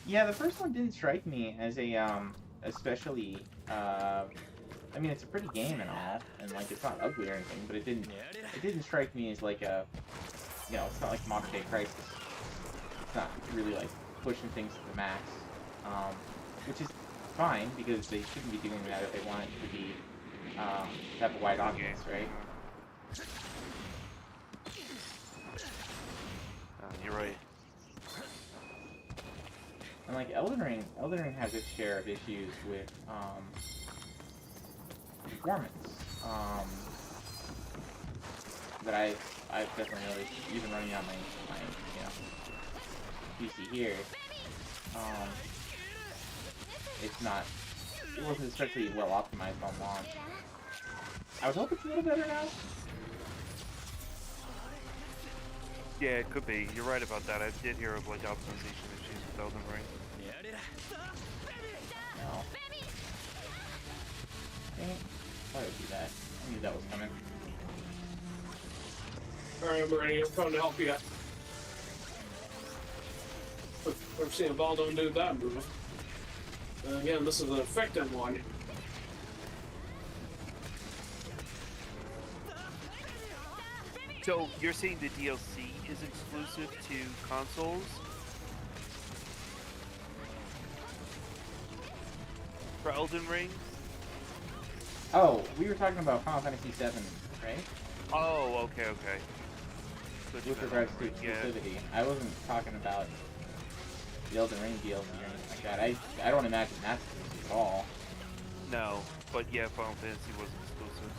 Yeah, the first one didn't strike me as a especially. I mean, it's a pretty game and all, and like it's not ugly or anything, but it didn't strike me as like a, it's not like Modern Day Crisis. It's not really like pushing things to the max, which is fine because they shouldn't be doing that if they want it to be to have a wide audience, right? You're right. And like Elden Ring has its share of issues with performance that I've definitely noticed, even running on my PC here. It wasn't especially well optimized on launch. I would hope it's a little better now. Yeah, it could be. You're right about that. I did hear of like optimization issues with Elden Ring. No. Dang it. Why would I do that? I knew that was coming. Alright, I'm ready. I'm coming to help you. I've seen Baldo do that move. Again, this is an effective one. So you're saying the DLC is exclusive to consoles? For Elden Ring? Oh, we were talking about Final Fantasy VII, right? Oh, okay, okay. Good With to know. regards to Yeah. exclusivity. I wasn't talking about the Elden Ring DLC or anything like that. I don't imagine that's exclusive at all. No, but yeah, Final Fantasy was exclusive.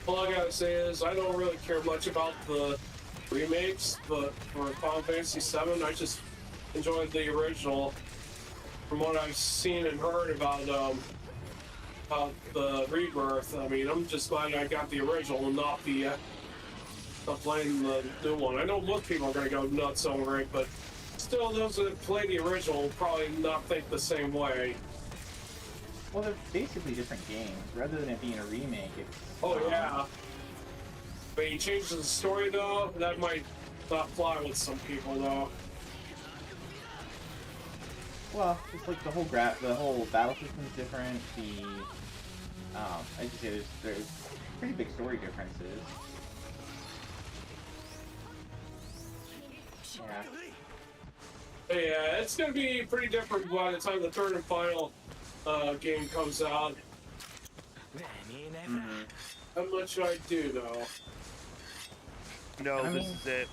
All I gotta say is I don't really care much about the remakes, but for Final Fantasy VII, I just enjoyed the original. From what I've seen and heard about the Rebirth, I mean, I'm just glad I got the original and not playing the new one. I know most people are gonna go nuts over it, but still, those that play the original will probably not think the same way. Well, they're basically different games. Rather than it being a remake, it's... Oh yeah. But you change the story though, that might not fly with some people though. Well, it's like the whole battle system's different. As you say, there's pretty big story differences. Yeah. But yeah, it's gonna be pretty different by the time the third and final game comes out. Mm-hmm. How much should I do though? No, I this mean- is it.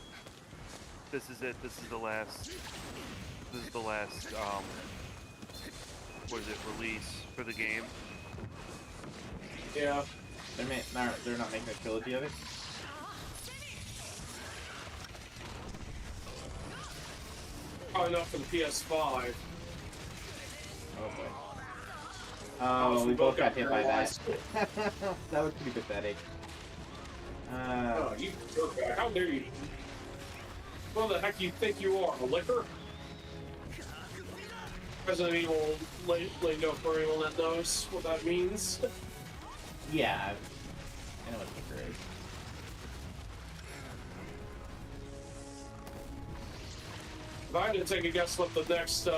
This is it. This is the last. This is the last. What is it? Release for the game. Yeah. They're not making a trilogy of it? Probably not for the PS5. Okay. Oh, we both got hit by that. That was pretty pathetic. Oh, you jerk. How dare you? What the heck do you think you are, a liquor? Resident Evil lingo for anyone that knows what that means. Yeah, I know what liquor is. If I had to take a guess what the next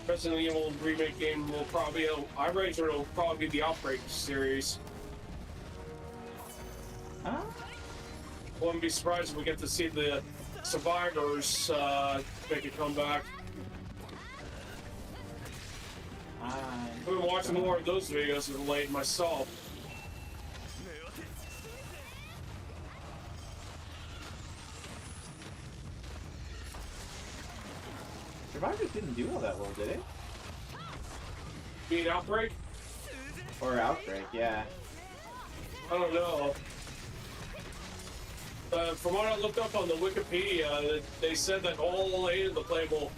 Resident Evil remake game will probably be, I wager it'll probably be the Outbreak series. Huh? Wouldn't be surprised if we get to see the survivors make a comeback. I've been watching more of those videos of late myself. Survivors didn't do all that well, did it? Being Outbreak? Or Outbreak, yeah. I don't know. From what I looked up on the Wikipedia, they said that all 8 of the playable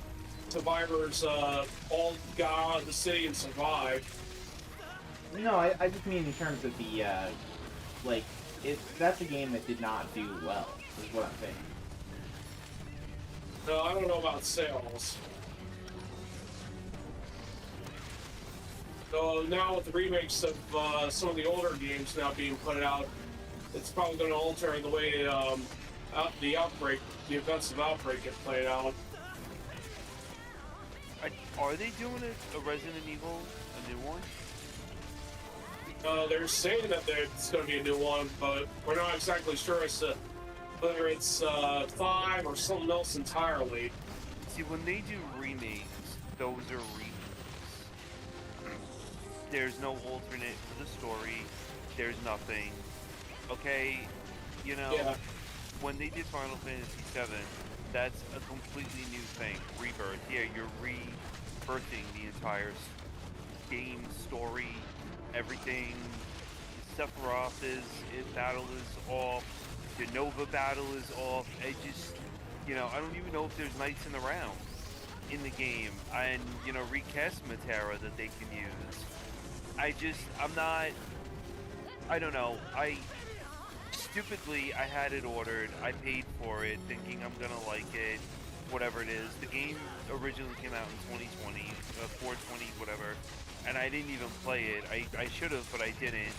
survivors all got out of the city and survived. No, I just mean in terms of the, like, that's a game that did not do well, is what I'm saying. No, I don't know about sales. So now with the remakes of some of the older games now being put out, it's probably going to alter the way the events of Outbreak get played out. Are they doing a Resident Evil, a new one? They're saying that it's going to be a new one, but we're not exactly sure as to whether it's 5 or something else entirely. See, when they do remakes, those are remakes. There's no alternate for the story. There's nothing. Okay, you know, Yeah. when they did Final Fantasy VII, that's a completely new thing. Rebirth. Yeah, you're rebirthing the entire game story, everything. Sephiroth battle is off. The Nova battle is off. I just, you know, I don't even know if there's knights in the round in the game, and you know, recast Matera that they can use. I'm not. I don't know. Stupidly, I had it ordered. I paid for it, thinking I'm gonna like it, whatever it is. The game originally came out in 2020, 420, whatever, and I didn't even play it. I should have, but I didn't.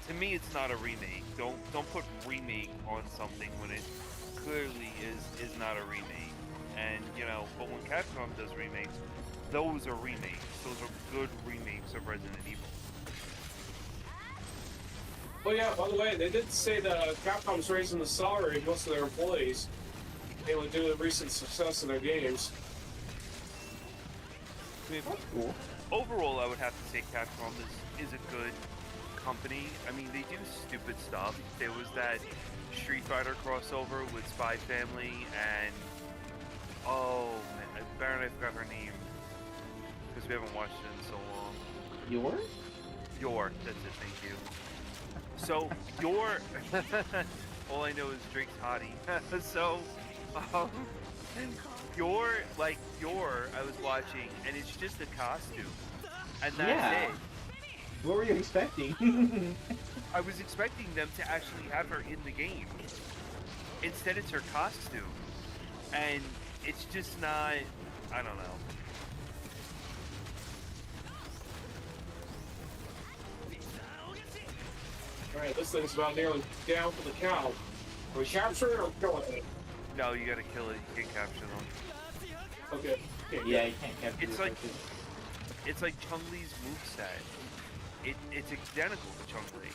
To me, it's not a remake. Don't put remake on something when it clearly is not a remake. And you know, but when Capcom does remakes, those are remakes. Those are good remakes of Resident Evil. Oh yeah, by the way, they did say that Capcom's raising the salary of most of their employees, able to do the recent success of their games. I mean, That's cool. overall, I would have to say Capcom is a good company. I mean, they do stupid stuff. There was that Street Fighter crossover with Spy Family and oh man, apparently I forgot her name because we haven't watched it in so long. Yours? Yor, that's it. Thank you. So Yor, all I know is Drake's hottie. So Yor, I was watching, and it's just a costume, and that's Yeah. it. What were you expecting? I was expecting them to actually have her in the game. Instead, it's her costume, and it's just not. I don't know. Alright, this thing's about nearly down for the count. Are we capturing it or killing it? No, you gotta kill it. You can't capture them. Okay. Yeah, you can't capture It's the like- person. It's like Chun-Li's moveset. It's identical to Chun-Li.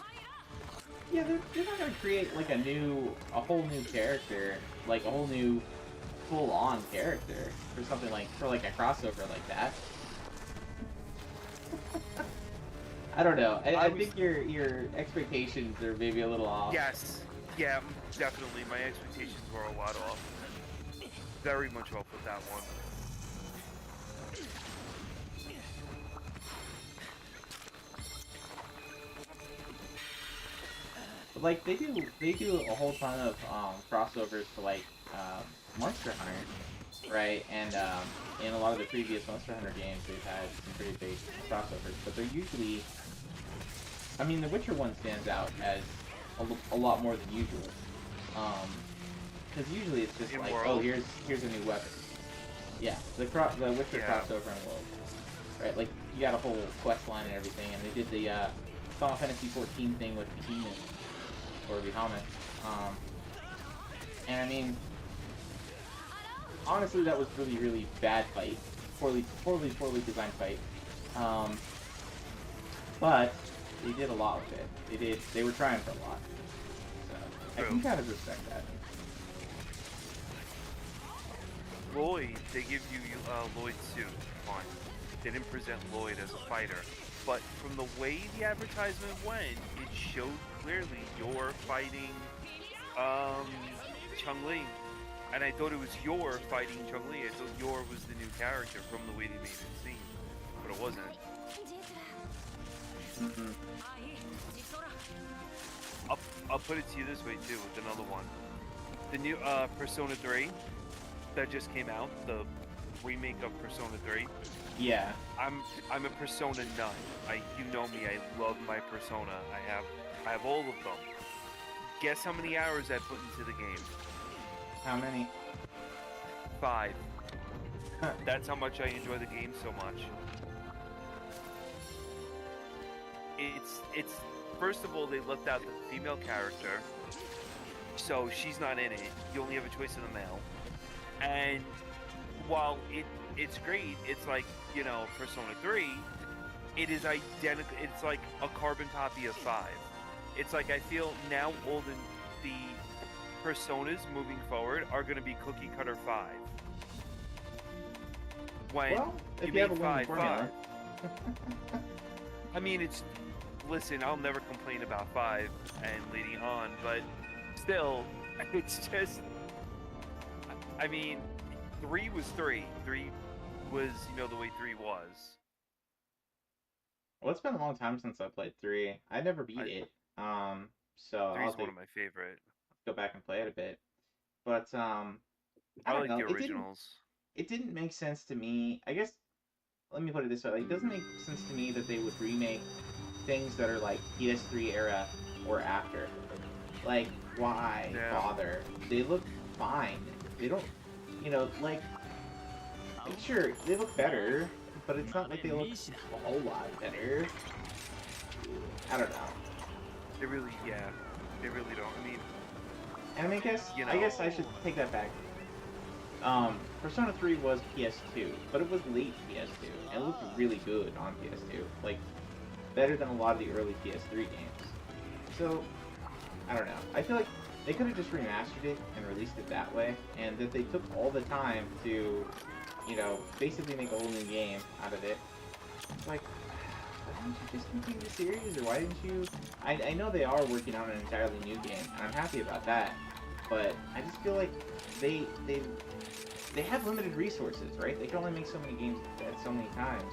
Yeah, they're not gonna create like a whole new character, like a whole new full-on character for something like a crossover like that. I don't know. I think your expectations are maybe a little off. Yes. Yeah, definitely. My expectations were a lot off. Very much off with that one. But, like they do a whole ton of crossovers to like Monster Hunter, right? And in a lot of the previous Monster Hunter games, they've had some pretty big crossovers, but they're usually, I mean, the Witcher one stands out as a lot more than usual, because usually it's just In like, World? oh, here's a new weapon. Yeah, the Witcher Yeah. crossover in World, right? Like you got a whole quest line and everything, and they did the Final Fantasy 14 thing with Behemoth. Or Bahamut. And I mean, honestly, that was really bad fight, poorly designed fight. But they did a lot with it. They were trying for a lot. So I can kind of respect that. Lloyd, they give you Lloyd's suit. Fine. They didn't present Lloyd as a fighter. But from the way the advertisement went, it showed clearly you're fighting Chun-Li. And I thought it was Yor fighting Chun-Li. I thought Yor was the new character from the way they made it seem. But it wasn't. Mm-hmm. I'll put it to you this way too with another one. The new Persona 3 that just came out, the remake of Persona 3. Yeah. I'm a Persona nut. You know me. I love my Persona. I have all of them. Guess how many hours I put into the game? How many? 5. That's how much I enjoy the game so much. It's first of all, they left out the female character, so she's not in it. You only have a choice of the male. And while it's great, it's like, you know, Persona 3, it is identical. It's like a carbon copy of 5. It's like I feel now all the Personas moving forward are going to be cookie cutter 5. When Well, if you made have a winning 5, formula. 5. I mean, listen, I'll never complain about 5 and leading on, but still, it's just, I mean, 3 was 3. 3 was, you know, the way 3 was. Well, it's been a long time since I played 3. I never beat it. So 3 I'll is have one to of my favorite. go back and play it a bit. But I I don't like know. the It originals. didn't make sense to me. I guess let me put it this way: like, it doesn't make sense to me that they would remake things that are like PS3 era or after. Like, why bother? They look fine. They don't, you know, like sure they look better, but it's not like they look a whole lot better. I don't know. They really, yeah, they really don't. I mean, And I mean, You I guess know. I should take that back. Persona 3 was PS2, but it was late PS2, and it looked really good on PS2. Like, better than a lot of the early PS3 games. So, I don't know. I feel like they could have just remastered it and released it that way, and that they took all the time to, you know, basically make a whole new game out of it. It's like, why didn't you just continue the series, or why didn't you... I know they are working on an entirely new game, and I'm happy about that, but I just feel like they have limited resources, right? They can only make so many games at so many times.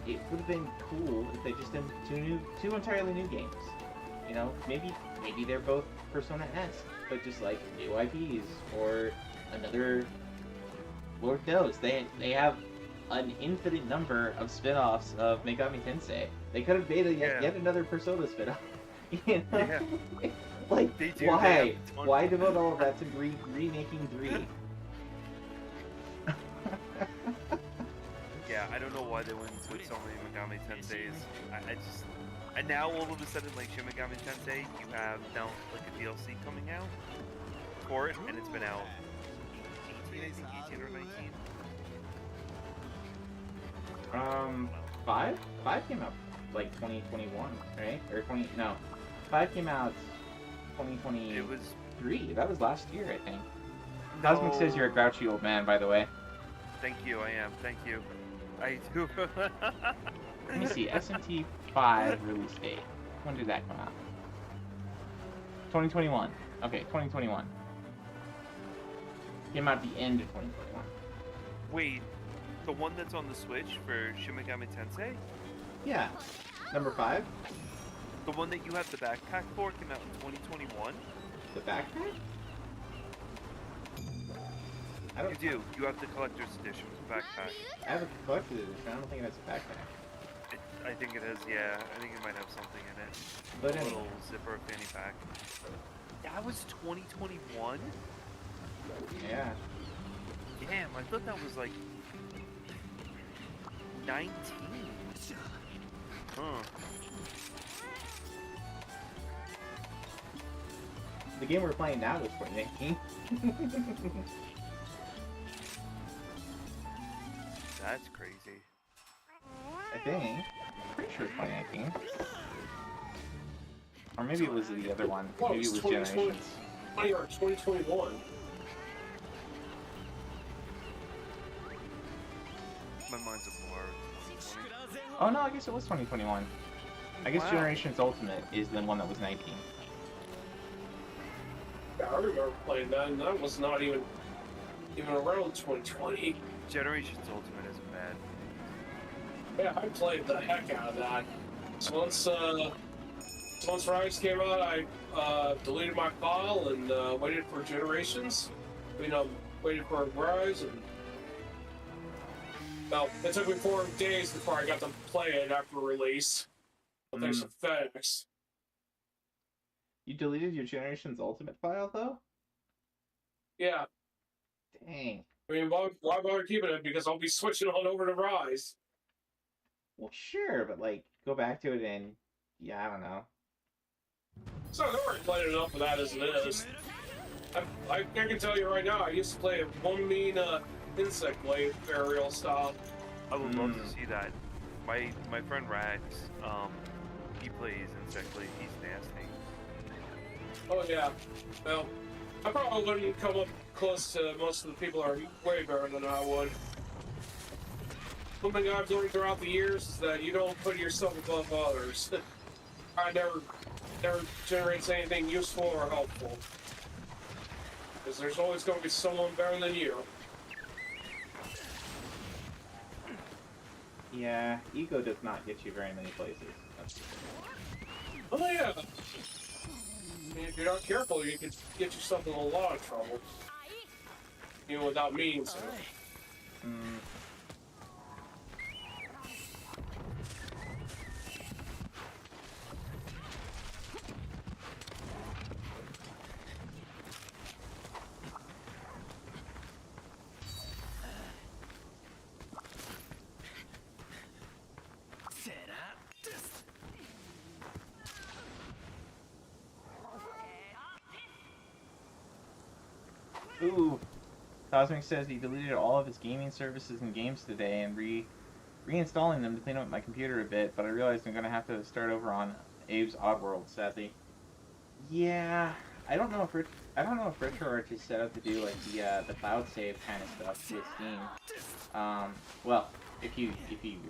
It would have been cool if they just did two entirely new games. You know, maybe they're both Persona-esque, but just like new IPs or another. Lord knows they have an infinite number of spin-offs of Megami Tensei. They could have made yet another Persona spin-off. You know? Yeah. Like, They do, why? they have a ton. Why devote all of that to remaking 3? Yeah, I don't know why they went with so many Megami Tenseis. I just, and now all of a sudden, like Shin Megami Tensei, you have now like a DLC coming out for it, and it's been out 18, I think, 18 or 19. 5 came out like 2021, right? Or 5 came out 2023. It was. That was last year, I think. Cosmic says you're a grouchy old man, by the way. Thank you, I am. Thank you. I do. Let me see. SMT 5 release date. When did that come out? 2021. Okay, 2021. Came out at the end of 2021. Wait, the one that's on the Switch for Shin Megami Tensei? Yeah. Number 5? The one that you have the backpack for came out in 2021? The backpack? I don't. You do. You have the collector's edition backpack. I have a collector's edition. I don't think it has a backpack. I think it has, yeah. I think it might have something in it. But A anyway. little zipper fanny pack. That was 2021? Yeah. Damn, I thought that was like 19. Huh. The game we're playing now is 2019. That's crazy. I think. Pretty sure it's 2019. Or maybe it was the other one. Well, Maybe it was 2020 Generations. 20 or 2021. My mind's a blur. 2020. Oh no, I guess it was 2021. I guess Wow. Generations Ultimate is the one that was 19. Yeah, I remember playing that, and that was not even around 2020. Generations Ultimate isn't bad. Yeah, I played the heck out of that. So once Rise came out, I deleted my file and waited for Generations. You know, waited for Rise, and well, it took me 4 days before I got to play it after release. But thanks to FedEx. You deleted your Generations Ultimate file though? Yeah, Dang. I mean, why bother keeping it? Because I'll be switching on over to Rise. Well, sure, but like, go back to it and yeah, I don't know. So I've already played enough of that as it is. I can tell you right now, I used to play one mean insect blade aerial style. I would love to see that. My friend Rax, he plays Insect Blade. He's nasty. Oh yeah. Well, I probably wouldn't come up close to most of the people who are way better than I would. One thing I've learned throughout the years is that you don't put yourself above others. I never generates anything useful or helpful. Because there's always going to be someone better than you. Yeah, ego does not get you very many places. That's for sure. Oh yeah. I mean, if you're not careful, you could get yourself in a lot of trouble. Even without meaning to. Ooh, Cosmic says he deleted all of his gaming services and games today and reinstalling them to clean up my computer a bit, but I realized I'm gonna have to start over on Abe's Oddworld, sadly. Yeah, I don't know if RetroArch is set up to do like the cloud save kind of stuff with Steam. Well, if you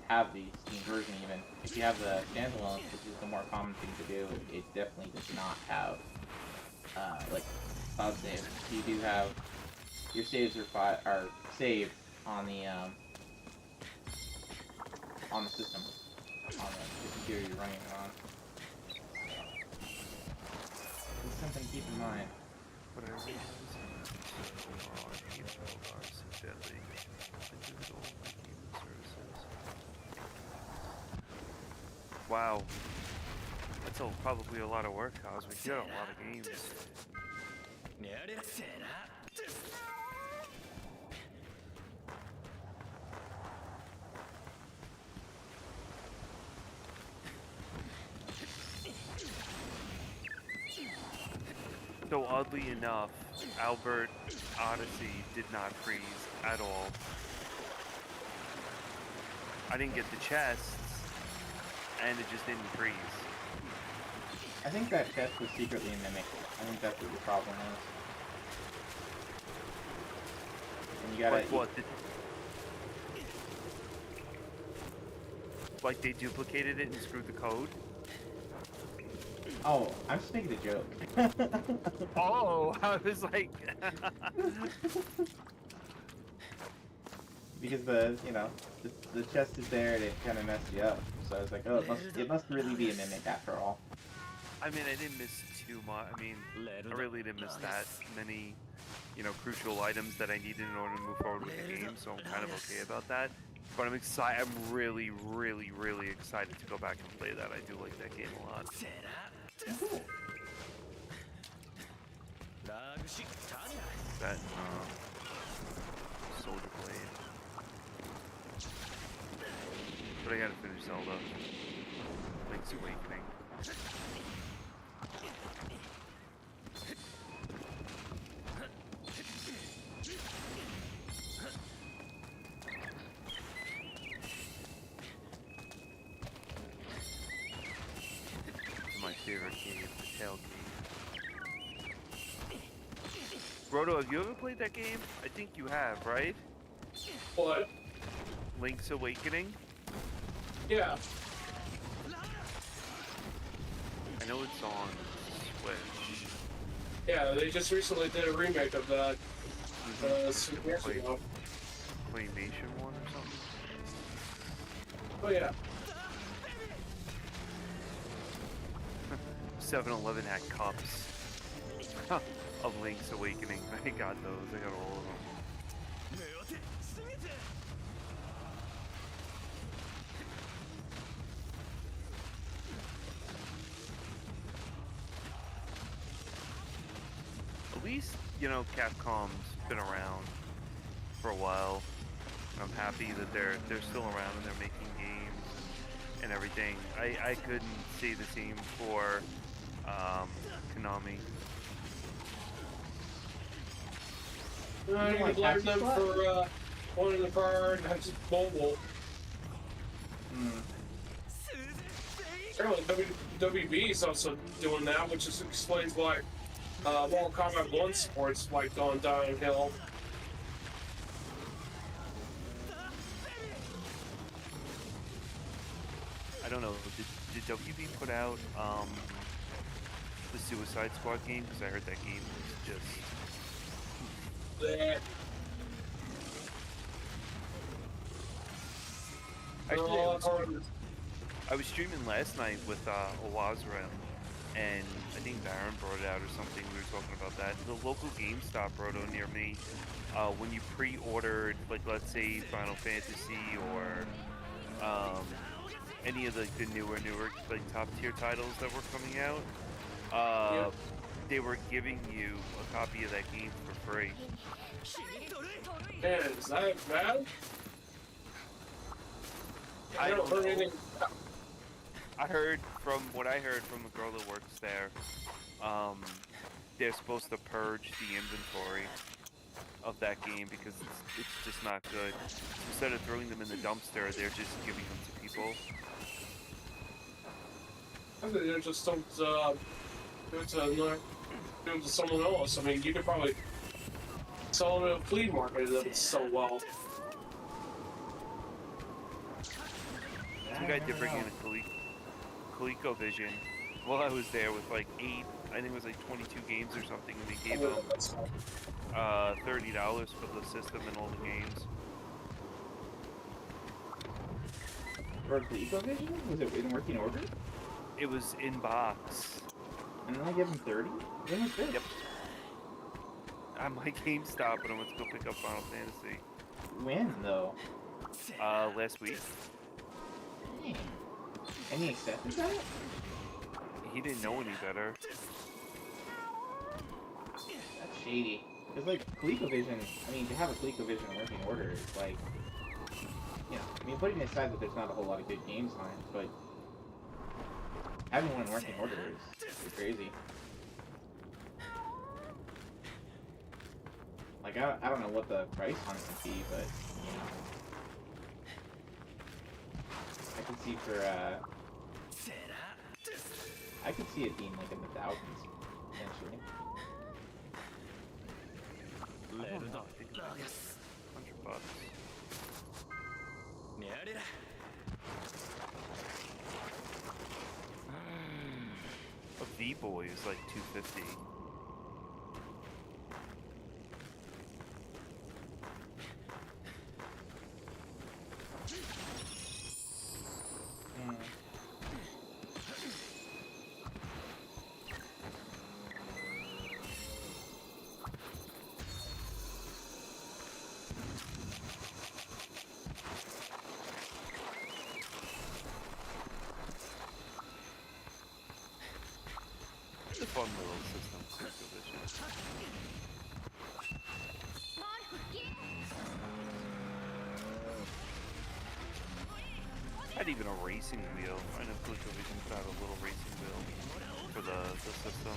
have the Steam version, even if you have the standalone, which is the more common thing to do, it definitely does not have like cloud save. You do have your saves are saved on the system, on the computer you're running it on. It's something to keep in mind. But I realize are so deadly. Individual gaming services. Wow. That's probably a lot of work, Cosmic. You got a lot of games. So oddly enough, Albert Odyssey did not freeze at all. I didn't get the chests, and it just didn't freeze. I think that chest was secretly a mimic. I think that's what the problem is. And you gotta... Like what? Like they duplicated it and screwed the code? Oh, I'm just making a joke. Oh, I was like... Because the chest is there and it kind of messed you up. So I was like, oh, it must really be a mimic after all. I mean, I didn't miss too much. I mean, I really didn't miss that many, crucial items that I needed in order to move forward with the game, so I'm kind of okay about that. But I'm excited. I'm really, really, really excited to go back and play that. I do like that game a lot. Cool. That Soldier Blade. But I gotta finish Zelda. Link's Awakening. My favorite game, the Tail game. Roto, have you ever played that game? I think you have, right? What? Link's Awakening? Yeah. I know it's on Switch. Yeah, they just recently did a remake of that. Some years ago. Claymation one or something? Oh yeah. 7-Eleven had cups of Link's Awakening. I got those. I got all of them. At least, Capcom's been around for a while. And I'm happy that they're still around and they're making games and everything. I couldn't say the same for Konami. I don't like blame Taxi them Squad? for wanting the car and have mobile. Hmm. Apparently, WB is also doing that, which just explains why Mortal Kombat 1 sports like gone downhill. I don't know. Did WB put out the Suicide Squad game? Because I heard that game was just. Bleh. Actually, Oh, I was streaming last night with Owazram, and I think Baron brought it out or something. We were talking about that. The local GameStop, Roto, near me, when you pre-ordered, like, let's say Final Fantasy or any of the newer, like, top-tier titles that were coming out, they were giving you a copy of that game for free. man, is that bad? I I don't don't heard know. anything. I heard from what I heard from the girl that works there, they're supposed to purge the inventory of that game because it's just not good. Instead of throwing them in the dumpster, they're just giving them to people. I think they just don't do it to someone else. I mean, you could probably sell it at a flea market if it's so well. Some guy did bring in a ColecoVision while I was there with like I think it was like 22 games or something, and they gave him $30 for the system and all the games. For the EcoVision? Was it in working order? It was in box. And then I give him 30? When was this? Yep. I'm like GameStop, and I went to go pick up Final Fantasy. When, though? Last week. Dang. And he accepted that? He didn't know any better. That's shady. Because, like, ColecoVision, I mean, to have a ColecoVision working order is like, you know, I mean, putting aside that there's not a whole lot of good games on it, but having one in working order is crazy. Like, I don't know what the price on it would be, but, you know, I could see for, I could see it being, like, in the thousands, potentially. I don't know, I think it's $100. A V-Boy is like $250. It's a fun little system. Had even a racing wheel. I know ColecoVision put out a little racing wheel for the system.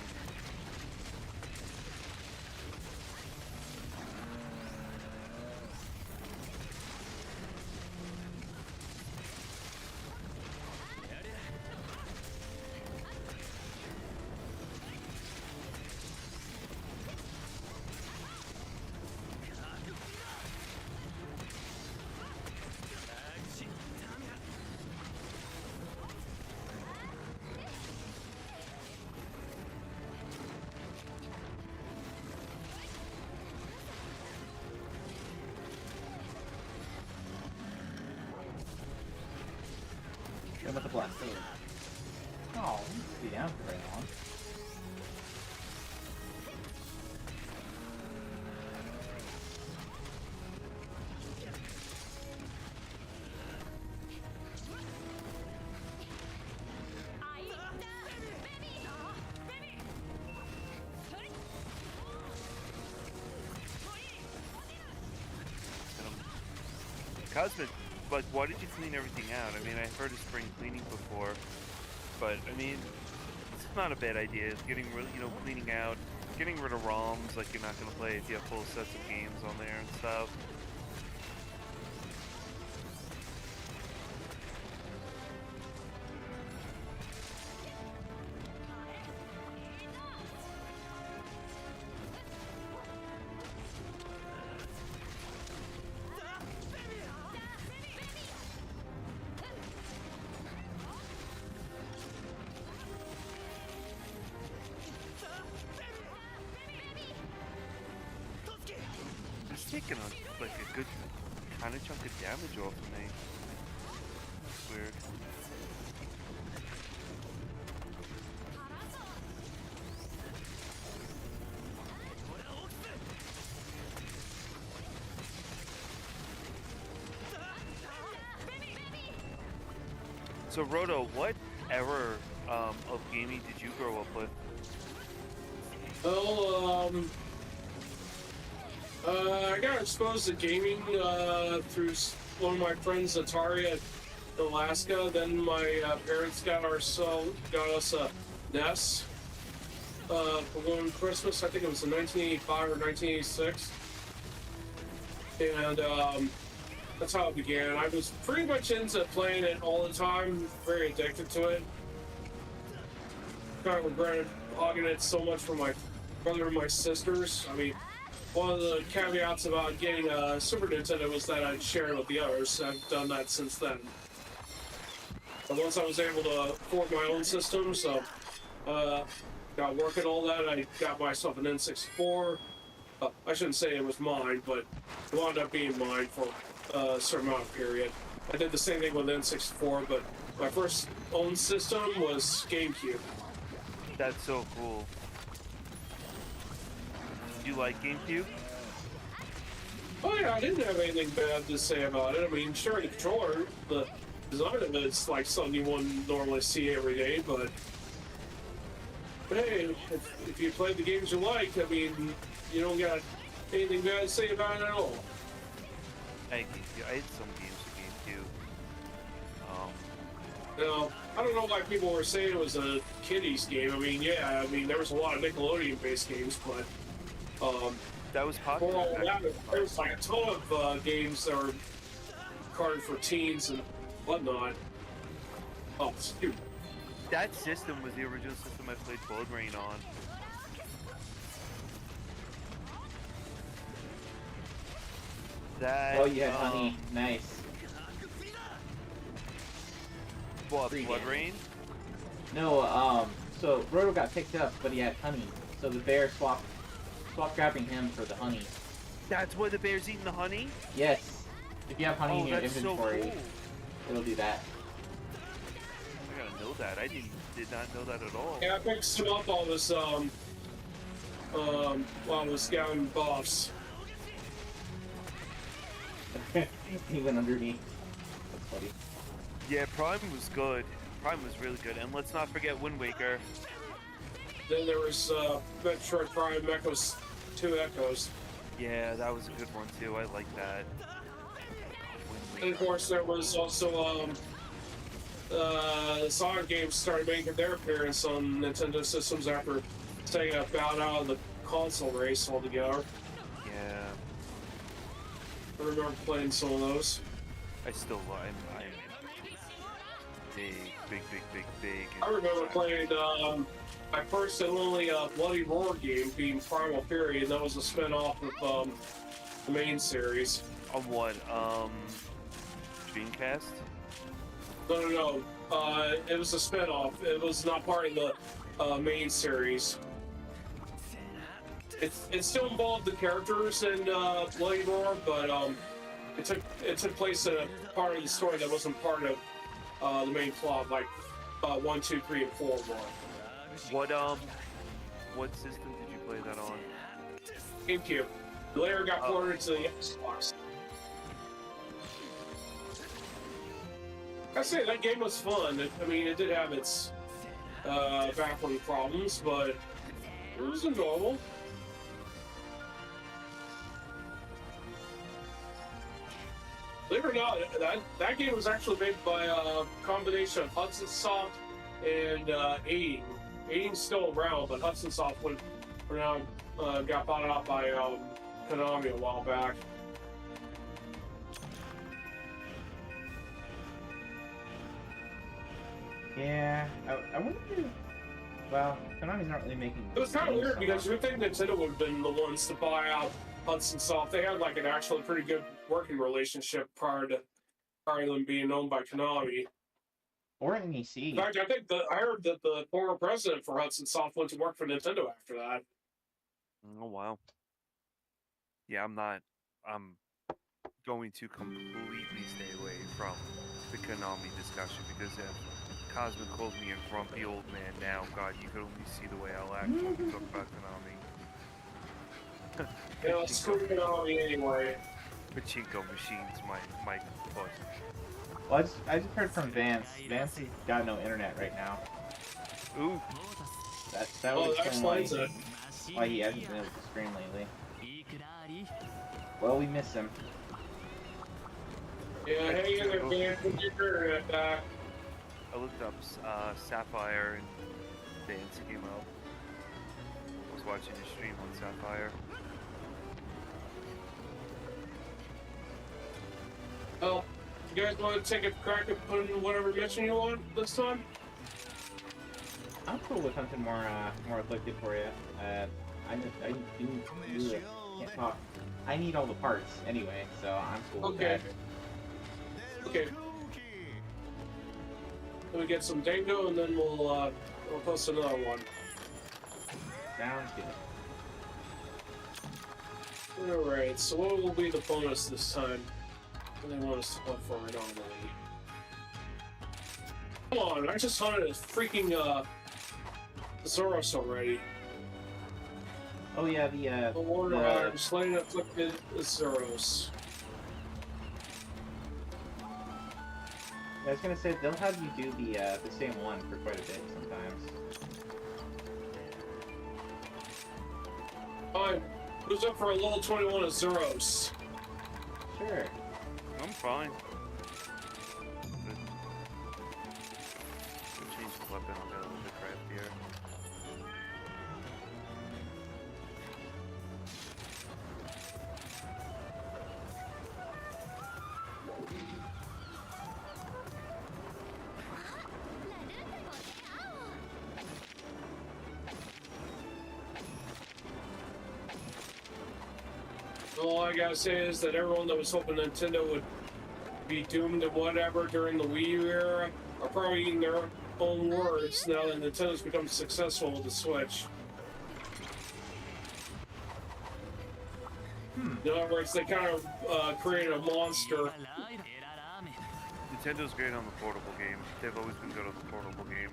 What about the black sword? Oh, we won't be down for very long. Cosmic, like, why did you clean everything out? I mean, I've heard of spring cleaning before, but I mean, it's not a bad idea. It's getting really, cleaning out, getting rid of ROMs, like you're not gonna play if you have full sets of games on there and stuff. It's taking a good kind of chunk of damage off of me. That's weird. So Roto, what era of gaming did you grow up with? Well, I got exposed to gaming through one of my friends' Atari at Alaska. Then my parents got us a NES for one Christmas. I think it was in 1985 or 1986, and that's how it began. I was pretty much into playing it all the time, very addicted to it. Kind of regretted hogging it so much for my brother and my sisters. I mean, one of the caveats about getting a Super Nintendo was that I'd share it with the others. I've done that since then. But once I was able to afford my own system, so got working all that, I got myself an N64. I shouldn't say it was mine, but it wound up being mine for a certain amount of period. I did the same thing with N64, but my first own system was GameCube. That's so cool. You like GameCube? Oh yeah, I didn't have anything bad to say about it. I mean, sure, the controller, the design of it's like something you wouldn't normally see every day, but hey, if you play the games you like, I mean, you don't got anything bad to say about it at all. I had some games with GameCube. Now, I don't know why people were saying it was a kiddies game. I mean, yeah, I mean, there was a lot of Nickelodeon-based games, but That was for popular. all back that, then. there's like a ton of games that are carded for teens and whatnot. Oh, stupid. That system was the original system I played Blood Rain on. That. Oh yeah, honey, nice. What, Free Blood game. Rain? No, so Roto got picked up, but he had honey. So the bear swapped grabbing him for the honey. That's why the bear's eating the honey? Yes. If you have honey in your that's inventory, so cool. it'll do that. I gotta know that. I did not know that at all. Yeah, I picked some up on this, while I was scouting buffs. He went underneath. That's funny. Yeah, Prime was good. Prime was really good. And let's not forget Wind Waker. Then there was Metroid Prime Echoes 2 Echoes. Yeah, that was a good one too. I like that. And of course, there was also Sonic games started making their appearance on Nintendo systems after Sega bowed out of the console race altogether. Yeah, I remember playing some of those. I still I'm big. I remember playing my first and only Bloody Roar game being Primal Fury, and that was a spin-off of the main series. On what? Dreamcast? No. It was a spin-off. It was not part of the main series. It still involved the characters in Bloody Roar, but it took place in a part of the story that wasn't part of the main plot, like 1, 2, 3, and 4 were. What system did you play that on? GameCube. Later got ported to the Xbox. I say that game was fun. I mean, it did have its background problems, but it was normal. Believe it or not, that game was actually made by a combination of Hudson Soft and Aiding. Aiding's still around, but Hudson Soft went got bought out by Konami a while back. Yeah, I wonder. Well, Konami's not really making. It was kind of games weird so because much. you would think Nintendo would have been the ones to buy out Hudson Soft. They had like an actually pretty good working relationship prior to them being owned by Konami. Or NEC. In fact, I heard that the former president for Hudson Soft went to work for Nintendo after that. Oh wow. Yeah, I'm going to completely stay away from the Konami discussion because if Cosmic called me a grumpy old man now, God, you could only see the way I'll act when we talk about Konami. Yeah, screw Konami anyway. Pachinko machines, my puss. Well, I just heard from Vance. Vance has got no internet right now. Ooh, That Oh, would that explain explains it. why he hasn't been able to stream lately. Well, we miss him. Yeah, hey, in there, man. Put your internet back. I looked up Sapphire and Dance came out. I was watching his stream on Sapphire. Well, you guys want to take a crack at putting whatever mission you want this time? I'm cool with something more afflicted for you. I can't talk. I need all the parts anyway, so I'm cool with Okay. that. Okay. Let me get some Dango and then we'll post another one. Sounds good. Alright, so what will be the bonus this time? What do they want us to look for normally? Come on, I just hunted a freaking Zoros already. Oh yeah, The Warner Arms, slain afflicted Zoros. I was gonna say they'll have you do the same one for quite a bit sometimes. Fine. Who's up for a level 21 of Zoros? Sure. I'm fine. Good. Change the weapon, I'll get a little bit craftier. All I gotta say is that everyone that was hoping Nintendo would be doomed to whatever during the Wii U era are probably eating their own words now that Nintendo's become successful with the Switch. In other words, they kind of created a monster. Nintendo's great on the portable game. They've always been good on the portable game.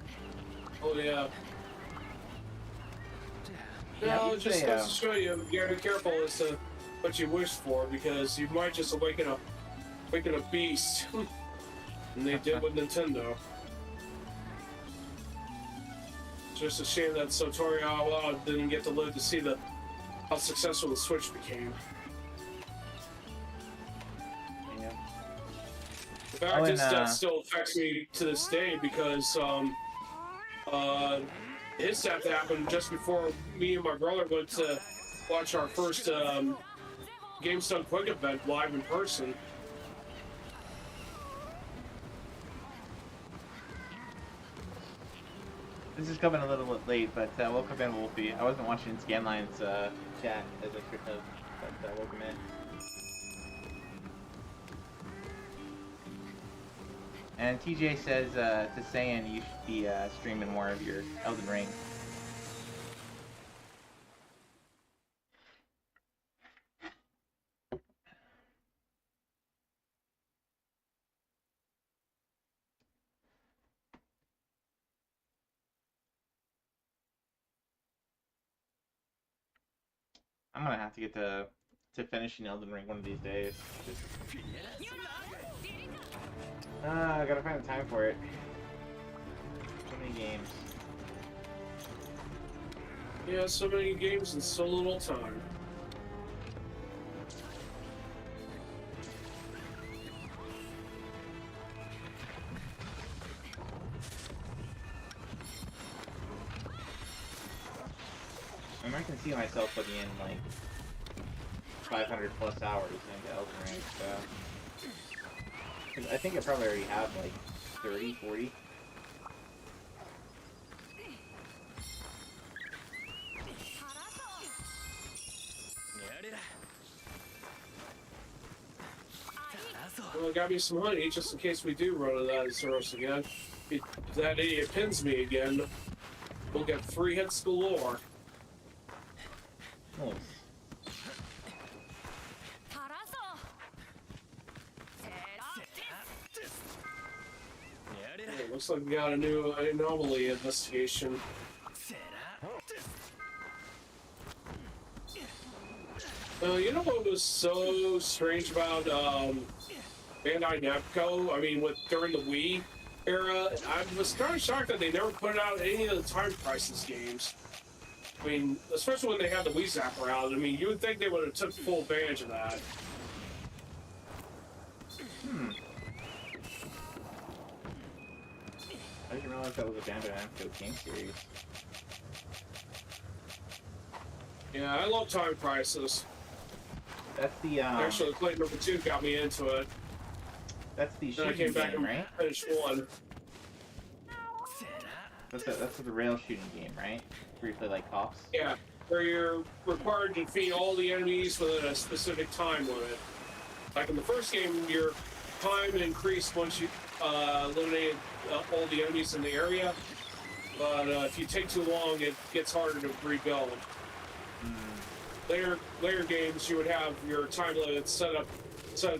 Oh yeah. Yeah, I No, would just say, goes to show you, you gotta be careful as to what you wish for because you might just awaken a beast. And they did with Nintendo. It's just a shame that Satoru Iwata didn't get to live to see how successful the Switch became. Yeah. In fact, Oh, and, his death still affects me to this day because his death happened just before me and my brother went to watch our first GameStop Quick event live in person. This is coming a little bit late, but welcome in, Wolfie. I wasn't watching Scanline's chat as I should have, but welcome in. And TJ says to Saiyan you should be streaming more of your Elden Ring. I'm gonna have to get to finishing Elden Ring one of these days. I gotta find the time for it. So many games. Yeah, so many games and so little time. I mean, I can see myself putting in like 500 plus hours into Elden Ring, so 'cause I think I probably already have like 30, 40. Well, got me some honey just in case we do run into that Zerus again. If that idiot pins me again, we'll get 3 hits galore. Nice. It looks like we got a new anomaly investigation. You know what was so strange about Bandai Namco? I mean, during the Wii era, I was kind of shocked that they never put out any of the Time Crisis games. I mean, especially when they had the Wii Zap around. I mean, you would think they would have took full advantage of that. I didn't realize that was a Bandai Namco game series. Yeah, I love Time Crisis. That's the Actually, Play number 2 got me into it. that's the Then I shooting came back game, and right? finished 1. That's the rail shooting game, right? Where you play like cops. Yeah, where you're required to defeat all the enemies within a specific time limit. Like in the first game, your time increased once you eliminated all the enemies in the area. But if you take too long, it gets harder to rebuild. Later games, you would have your time limit set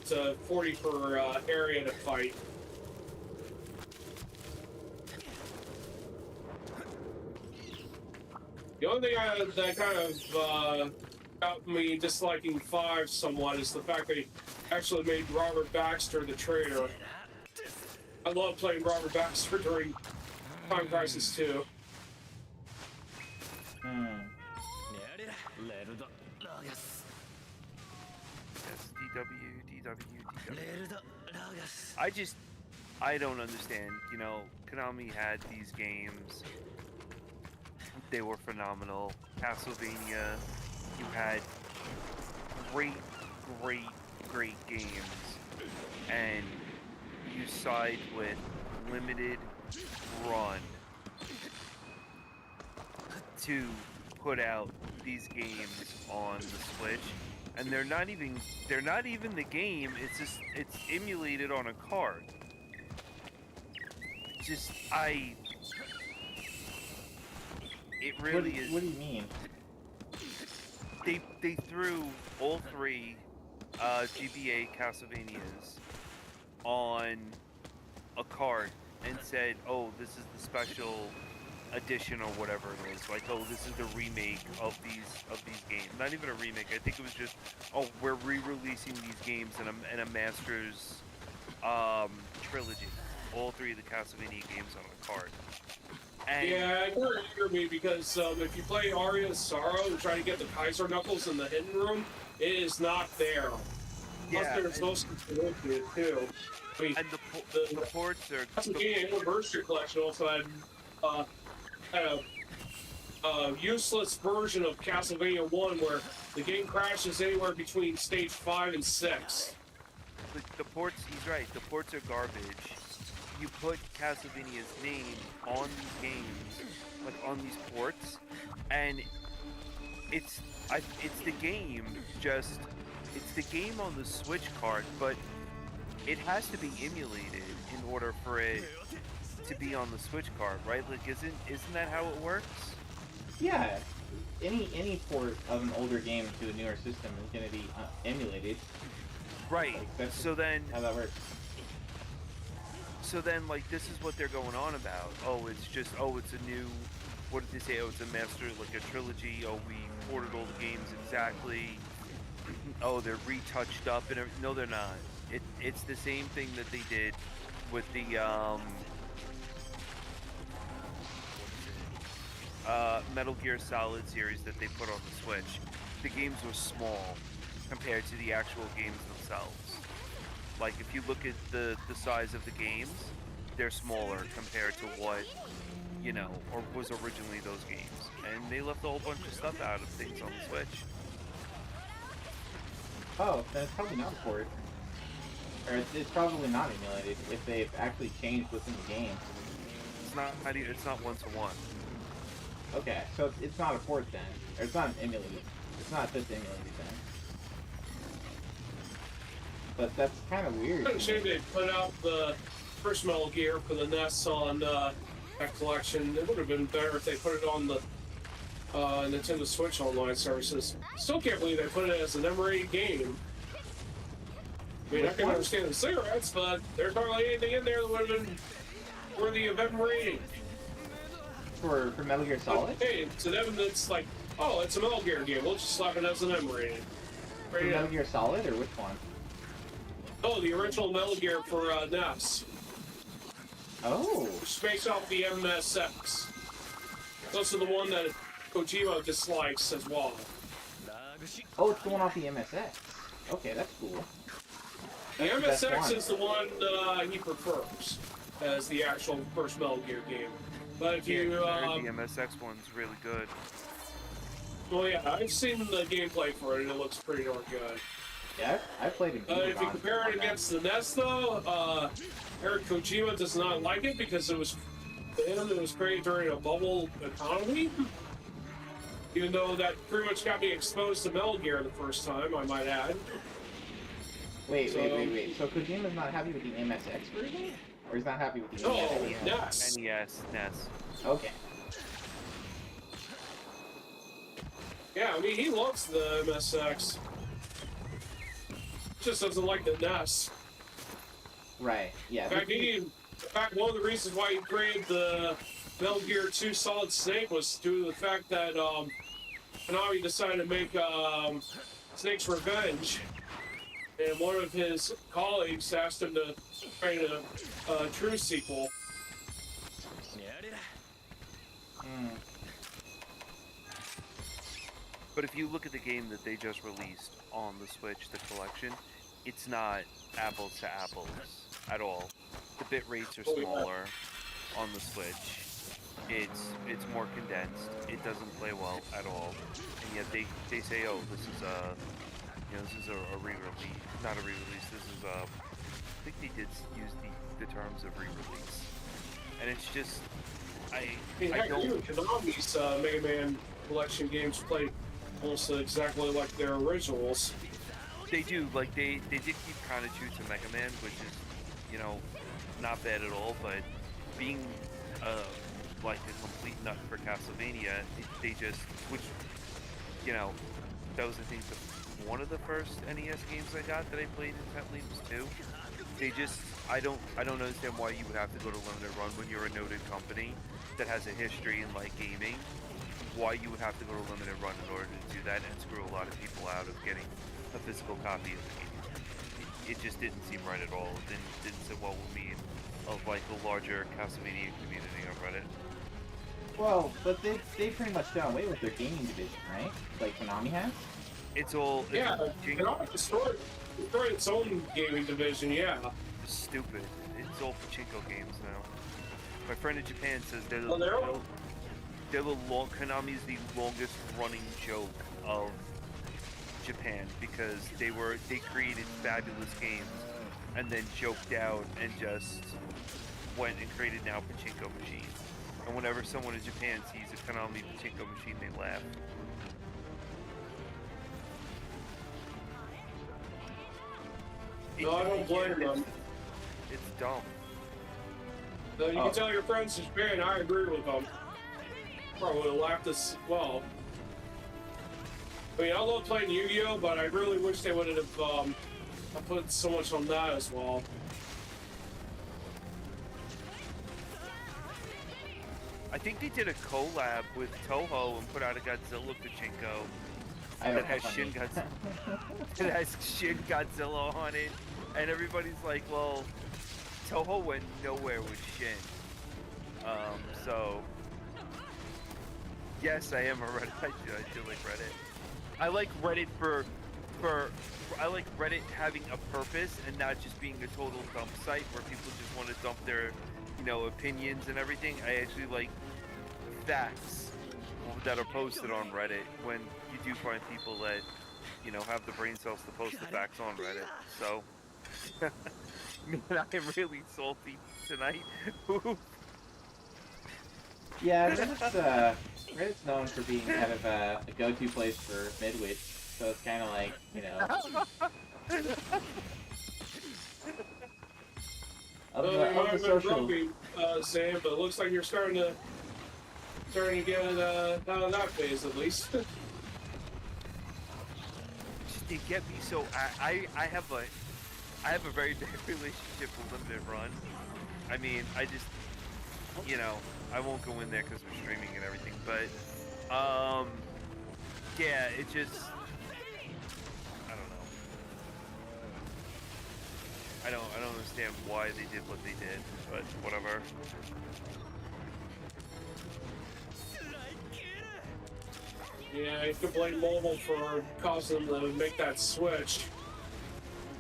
to 40 per area to fight. The only thing that kind of got me disliking 5 somewhat is the fact they actually made Robert Baxter the traitor. I love playing Robert Baxter during Time Crisis 2. Yes, DW. I don't understand. You know, Konami had these games. They were phenomenal. Castlevania, you had great games, and you side with Limited Run to put out these games on the Switch, and they're not even the game. It's emulated on a card. It really is. What do you mean? They threw all 3 GBA Castlevanias on a card and said, "Oh, this is the special edition or whatever it is." Like, "Oh, this is the remake of these games." Not even a remake. I think it was just, "Oh, we're re-releasing these games in a Masters trilogy." All 3 of the Castlevania games on a card. And Yeah, it didn't anger me because if you play Aria's Sorrow and try to get the Kaiser Knuckles in the hidden room, it is not there. Plus, there's no security to it too. I mean, and the ports are Castlevania Anniversary Collection also had a useless version of Castlevania 1 where the game crashes anywhere between stage 5 and 6. the ports. He's right. The ports are garbage. You put Castlevania's name on these games, like on these ports, and it's the game. It's the game on the Switch card, but it has to be emulated in order for it to be on the Switch card, right? Like, isn't that how it works? Yeah. Any port of an older game to a newer system is going to be emulated. Right. Like, that's So then, how that works. like, this is what they're going on about. Oh, it's a new. What did they say? Oh, it's a master, like a trilogy. Oh, we ported all the games exactly. Oh, they're retouched up and no, they're not. It's the same thing that they did with the Metal Gear Solid series that they put on the Switch. The games were small compared to the actual games themselves. Like, if you look at the size of the games, they're smaller compared to what, or was originally those games. and they left a whole bunch of stuff out of things on the Switch. Oh, then it's probably not a port. Or it's probably not emulated if they've actually changed what's in the game. It's not. It's not one to one. Okay, so it's not a port then. Or it's not an emulated. It's not just emulated then. But that's kind of weird. It's a shame they put out the first Metal Gear for the NES on that collection. It would have been better if they put it on the Nintendo Switch online services. Still can't believe they put it as an M-rated game. I mean, I can understand the cigarettes, but there's hardly anything in there that would have been worthy of M rating. For Metal Gear Solid? But, hey, to them, it's like, oh, it's a Metal Gear game. We'll just slap it as an M rating. For Metal Gear Solid, or which one? Oh, the original Metal Gear for NES. Oh. Which is based off the MSX. It's also the one that Kojima dislikes as well. Oh, it's the one off the MSX. Okay, that's cool. The That's the best MSX one. is the one he prefers as the actual first Metal Gear game. But if you, I heard the MSX one's really good. well, yeah, I've seen the gameplay for it, and it looks pretty darn good. Yeah, I played it. If you compare it against the NES, though, Eric Kojima does not like it because it was created during a bubble economy. Even though that pretty much got me exposed to Metal Gear the first time, I might add. Wait. So Kojima's not happy with the MSX version? Or he's not happy with the No, NES? NES. NES. Okay. Yeah, I mean, he loves the MSX. Just doesn't like the NES. Right, yeah. In fact, one of the reasons why he created the Metal Gear 2 Solid Snake was due to the fact that Konami decided to make Snake's Revenge, and one of his colleagues asked him to create a true sequel. But if you look at the game that they just released on the Switch, the collection, it's not apples to apples at all. The bit rates are smaller on the Switch. It's more condensed. It doesn't play well at all. And yet they say, oh, this is a re-release. Not a re-release. This is I think they did use the terms of re-release. And it's just I don't. Konami's Mega Man collection games play almost exactly like their originals. They do, like they did keep kind of true to Mega Man, which is, not bad at all. But being like a complete nut for Castlevania, they just, which, that was I think one of the first NES games I got that I played intently was 2. They just, I don't understand why you would have to go to limited run when you're a noted company that has a history in like gaming. Why you would have to go to limited run in order to do that and screw a lot of people out of getting a physical copy of the game. It just didn't seem right at all. It didn't sit well with me of like the larger Castlevania community on Reddit. Well, but they pretty much done away with their gaming division, right? Like Konami has? It's all Konami destroyed its own gaming division, yeah. stupid. It's all pachinko games now. My friend in Japan says Konami's the longest running joke of Japan because they created fabulous games and then joked out and just went and created now pachinko machines. And whenever someone in Japan sees a Konami pachinko machine, they laugh. No, I don't blame them. It's dumb. So you can tell your friends in Japan, I agree with them. Probably would have laughed as well. I mean, I love playing Yu-Gi-Oh, but I really wish they would have put so much on that as well. I think they did a collab with Toho and put out a Godzilla pachinko that has Shin Godzilla on it, and everybody's like, well, Toho went nowhere with Shin. So yes, I am a Reddit. I do like Reddit. I like Reddit I like Reddit having a purpose and not just being a total dump site where people just want to dump their, opinions and everything. I actually like facts that are posted on Reddit when you do find people that, you know, have the brain cells to post the facts on Reddit. So, man, I am really salty tonight. Yeah, Reddit's known for being kind of a go-to place for midwits, so it's kind of like, you know, of Well, you the might have been social. grumpy, Sam, but it looks like you're starting to get out of that phase at least. It get me so I have a very bad relationship with Limited Run. I mean, I just, you know, I won't go in there because we're streaming and everything, but yeah, it just, I don't know. I don't understand why they did what they did, but whatever. Yeah, you can blame mobile for causing them to make that switch.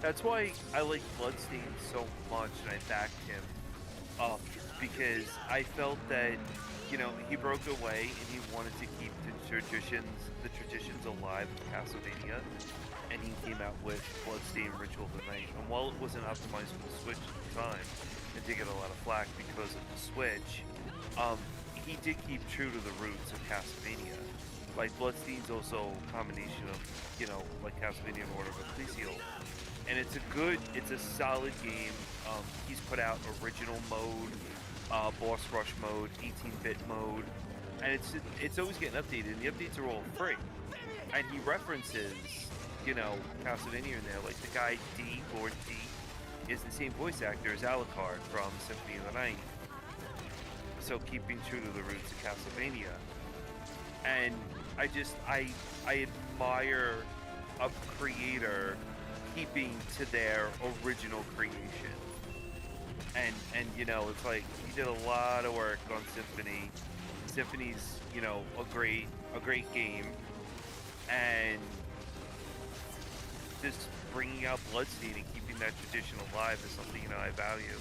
That's why I like Bloodstained so much, and I backed him up because I felt that, you know, he broke away and he wanted to keep the traditions alive of Castlevania, and he came out with Bloodstained Ritual of the Night. And while it wasn't optimized for the Switch at the time, and did get a lot of flack because of the Switch, he did keep true to the roots of Castlevania. Like, Bloodstained's also a combination of, you know, like Castlevania and Order of Ecclesial. And it's a solid game. He's put out original mode, boss rush mode, 18-bit mode, and it's always getting updated, and the updates are all free. And he references, you know, Castlevania in there, like the guy D, Lord D, is the same voice actor as Alucard from Symphony of the Night. So keeping true to the roots of Castlevania. And I admire a creator keeping to their original creation. And you know, it's like he did a lot of work on Symphony. Symphony's, you know, a great game, and just bringing out Bloodstained and keeping that tradition alive is something, you know, I value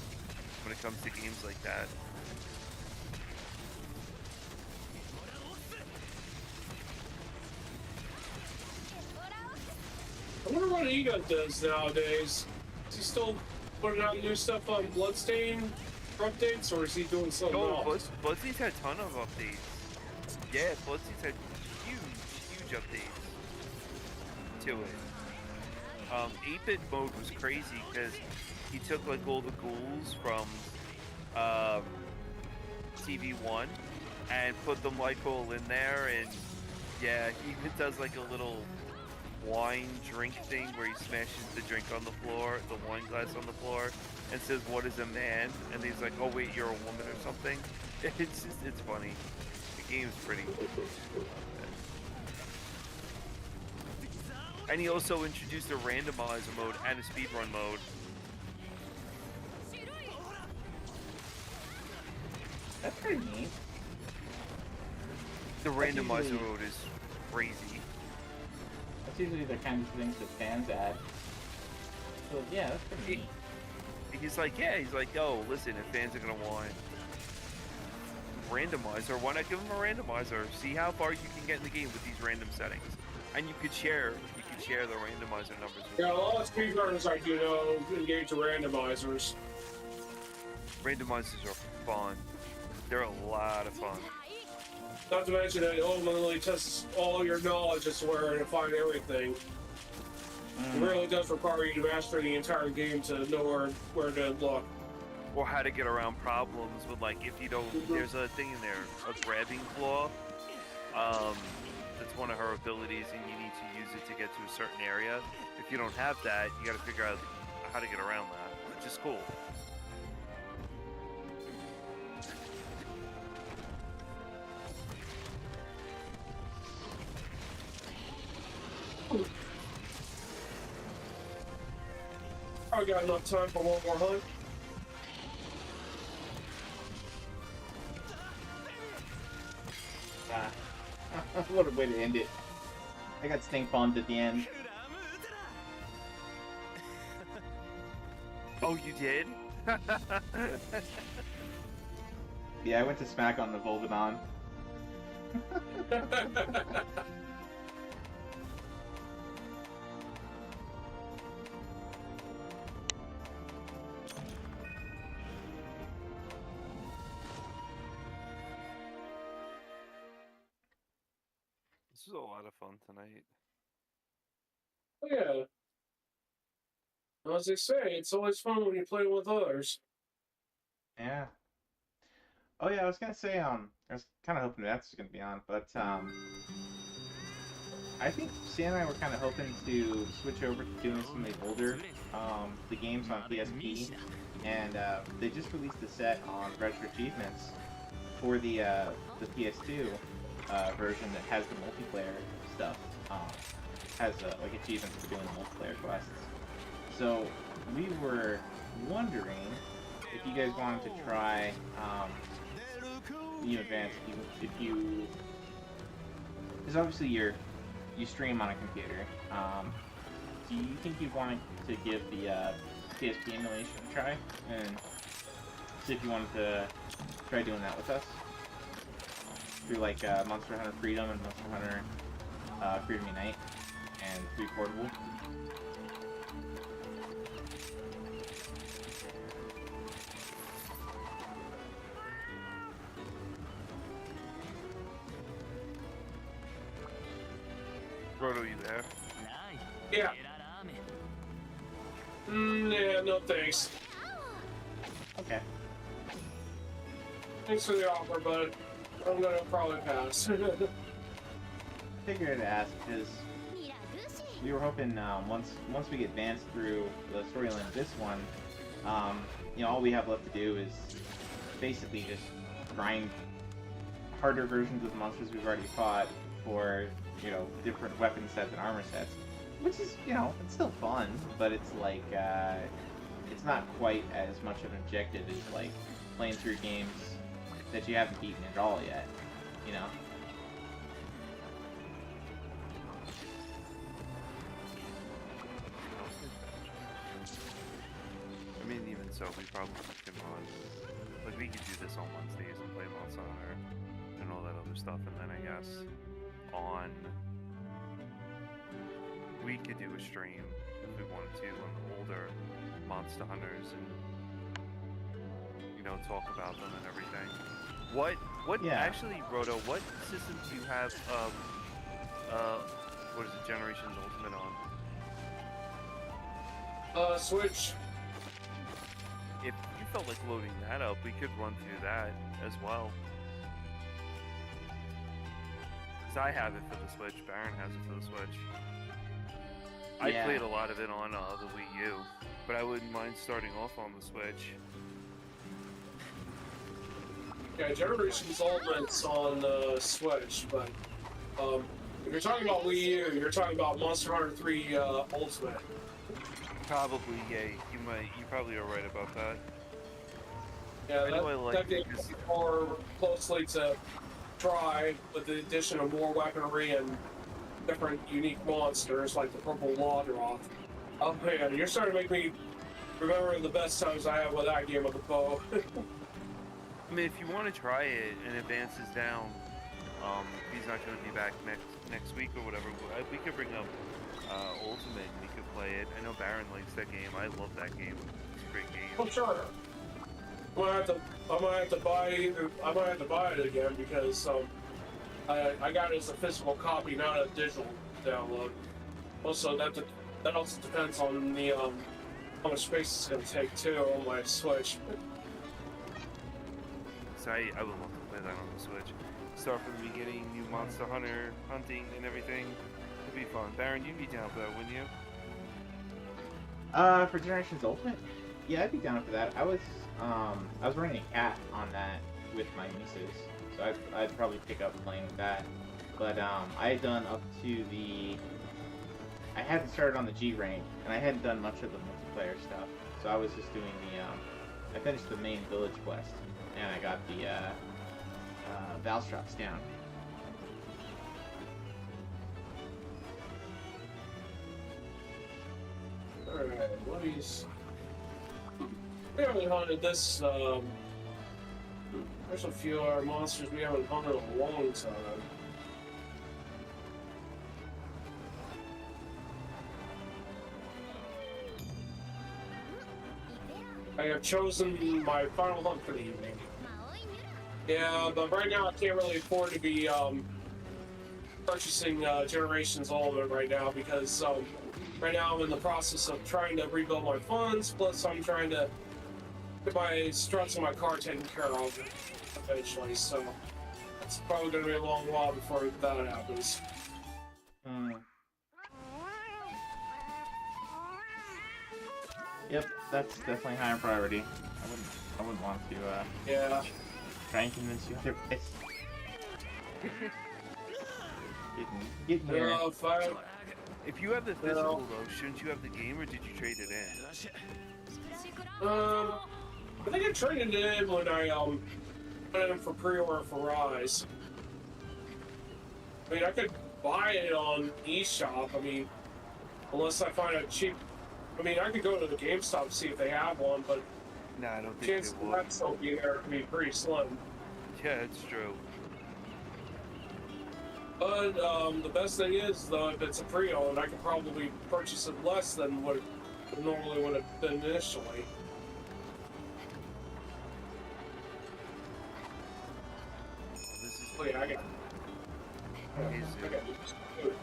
when it comes to games like that. I wonder what Ego does nowadays. Is he still putting out new stuff on Bloodstained updates, or is he doing something else? Bloodstained's had a ton of updates. Yeah, Bloodstained's had huge updates to it. 8-bit mode was crazy because he took like all the ghouls from TV1 and put them like all in there, and yeah, he even does like a little wine drink thing where he smashes the drink on the floor, the wine glass on the floor, and says, "What is a man?" And he's like, "Oh wait, you're a woman or something." It's funny. The game's pretty. And he also introduced a randomizer mode and a speedrun mode. That's pretty neat. The randomizer mode is crazy. That's usually the kind of things that fans add. So yeah, that's pretty neat. He's like, oh, listen, if fans are gonna want randomizer, why not give them a randomizer? See how far you can get in the game with these random settings, and you could share the randomizer numbers. Yeah, a lot of speedrunners I do know engage the randomizers. Randomizers are fun. They're a lot of fun. Not to mention that it ultimately tests all your knowledge as to where to find everything. It really does require you to master the entire game to know where to look. Or how to get around problems with, like, if you don't, there's a thing in there, a grabbing claw. That's one of her abilities, and you need to use it to get to a certain area. If you don't have that, you got to figure out how to get around that, which is cool. I got enough time for one more hunt. What a way to end it. I got stink bombed at the end. Oh, you did? Yeah, I went to smack on the Volvanon. This is a lot of fun tonight. Yeah. As they say, it's always fun when you play with others. Yeah. Oh yeah, I was gonna say, I was kind of hoping that's gonna be on, but I think Sam and I were kind of hoping to switch over to doing some of the older, the games on PSP, and they just released a set on Retro Achievements for the PS2 version that has the multiplayer stuff, has like achievements for doing the multiplayer quests. So we were wondering if you guys wanted to try the advance, if you, because obviously you stream on a computer. Do you think you'd want to give the PSP emulation a try and see if you wanted to try doing that with us through like Monster Hunter Freedom and Monster Hunter Freedom Unite and 3 Portable? Roto, you there? Yeah. Yeah, no thanks. Okay. Thanks for the offer, but I'm gonna probably pass. I figured I'd ask because we were hoping once we get advanced through the storyline of this one, you know, all we have left to do is basically just grind harder versions of the monsters we've already fought for, you know, different weapon sets and armor sets, which is, you know, it's still fun, but it's like it's not quite as much of an objective as like playing through games that you haven't beaten at all yet, you know. I mean, even so, we probably can run. Like, we could do this on Wednesdays and play Monster Hunter and all that other stuff, and then I guess on. We could do a stream if we wanted to on the older Monster Hunters and, you know, talk about them and everything. What Yeah. actually, Roto, what system do you have what is it, Generations Ultimate on? Switch. If you felt like loading that up, we could run through that as well. Because I have it for the Switch, Baron has it for the Switch. I Yeah. played a lot of it on the Wii U, but I wouldn't mind starting off on the Switch. Yeah, Generations Ultimate's on Switch, but if you're talking about Wii U, you're talking about Monster Hunter 3 Ultimate. Probably, yeah, you probably are right about that. Yeah, I know I like that game it is 'cause- more closely to try with the addition of more weaponry and different unique monsters like the purple Lodroth. Oh man, you're starting to make me remember the best times I had with that game of the bow. I mean, if you want to try it and Advance is down, he's not going to be back next week or whatever, we could bring up Ultimate and we could play it. I know Baron likes that game. I love that game. It's a great game. Oh sure. I might have to buy it again because I got it as a physical copy, not a digital download. Also, that also depends on the how much space it's gonna take too on my Switch. So I would love to play that on the Switch. Start from the beginning, new Monster Hunter hunting and everything. It'd be fun. Baron, you'd be down for that, wouldn't you? For Generations Ultimate, yeah, I'd be down for that. I was running a cat on that with my nieces, so I'd probably pick up playing with that. But I had done up to I hadn't started on the G rank, and I hadn't done much of the multiplayer stuff, so I was just doing I finished the main village quest, and I got the Valstrops down. Alright, what is... We haven't hunted this, there's a few other monsters we haven't hunted in a long time. I have chosen my final hunt for the evening. Yeah, but right now I can't really afford to be purchasing Generations Ultimate right now because right now I'm in the process of trying to rebuild my funds, plus I'm trying to get my struts on my car taken care of eventually, so it's probably going to be a long while before that happens. Yep, that's definitely higher priority. I wouldn't want to Yeah. try and convince you otherwise. Get here. If you have the physical though, shouldn't you have the game, or did you trade it in? I think I traded it in when I went in for pre-order for Rise. I mean, I could buy it on eShop. I mean, unless I find a cheap. I mean, I could go to the GameStop and see if they have one, but Nah, I don't think chances they of will. that still be there can be pretty slim. Yeah, it's true. But the best thing is, though, if it's a pre-owned, I could probably purchase it less than what it normally would have been initially. This is Oh yeah, I got it. Is I it? got it.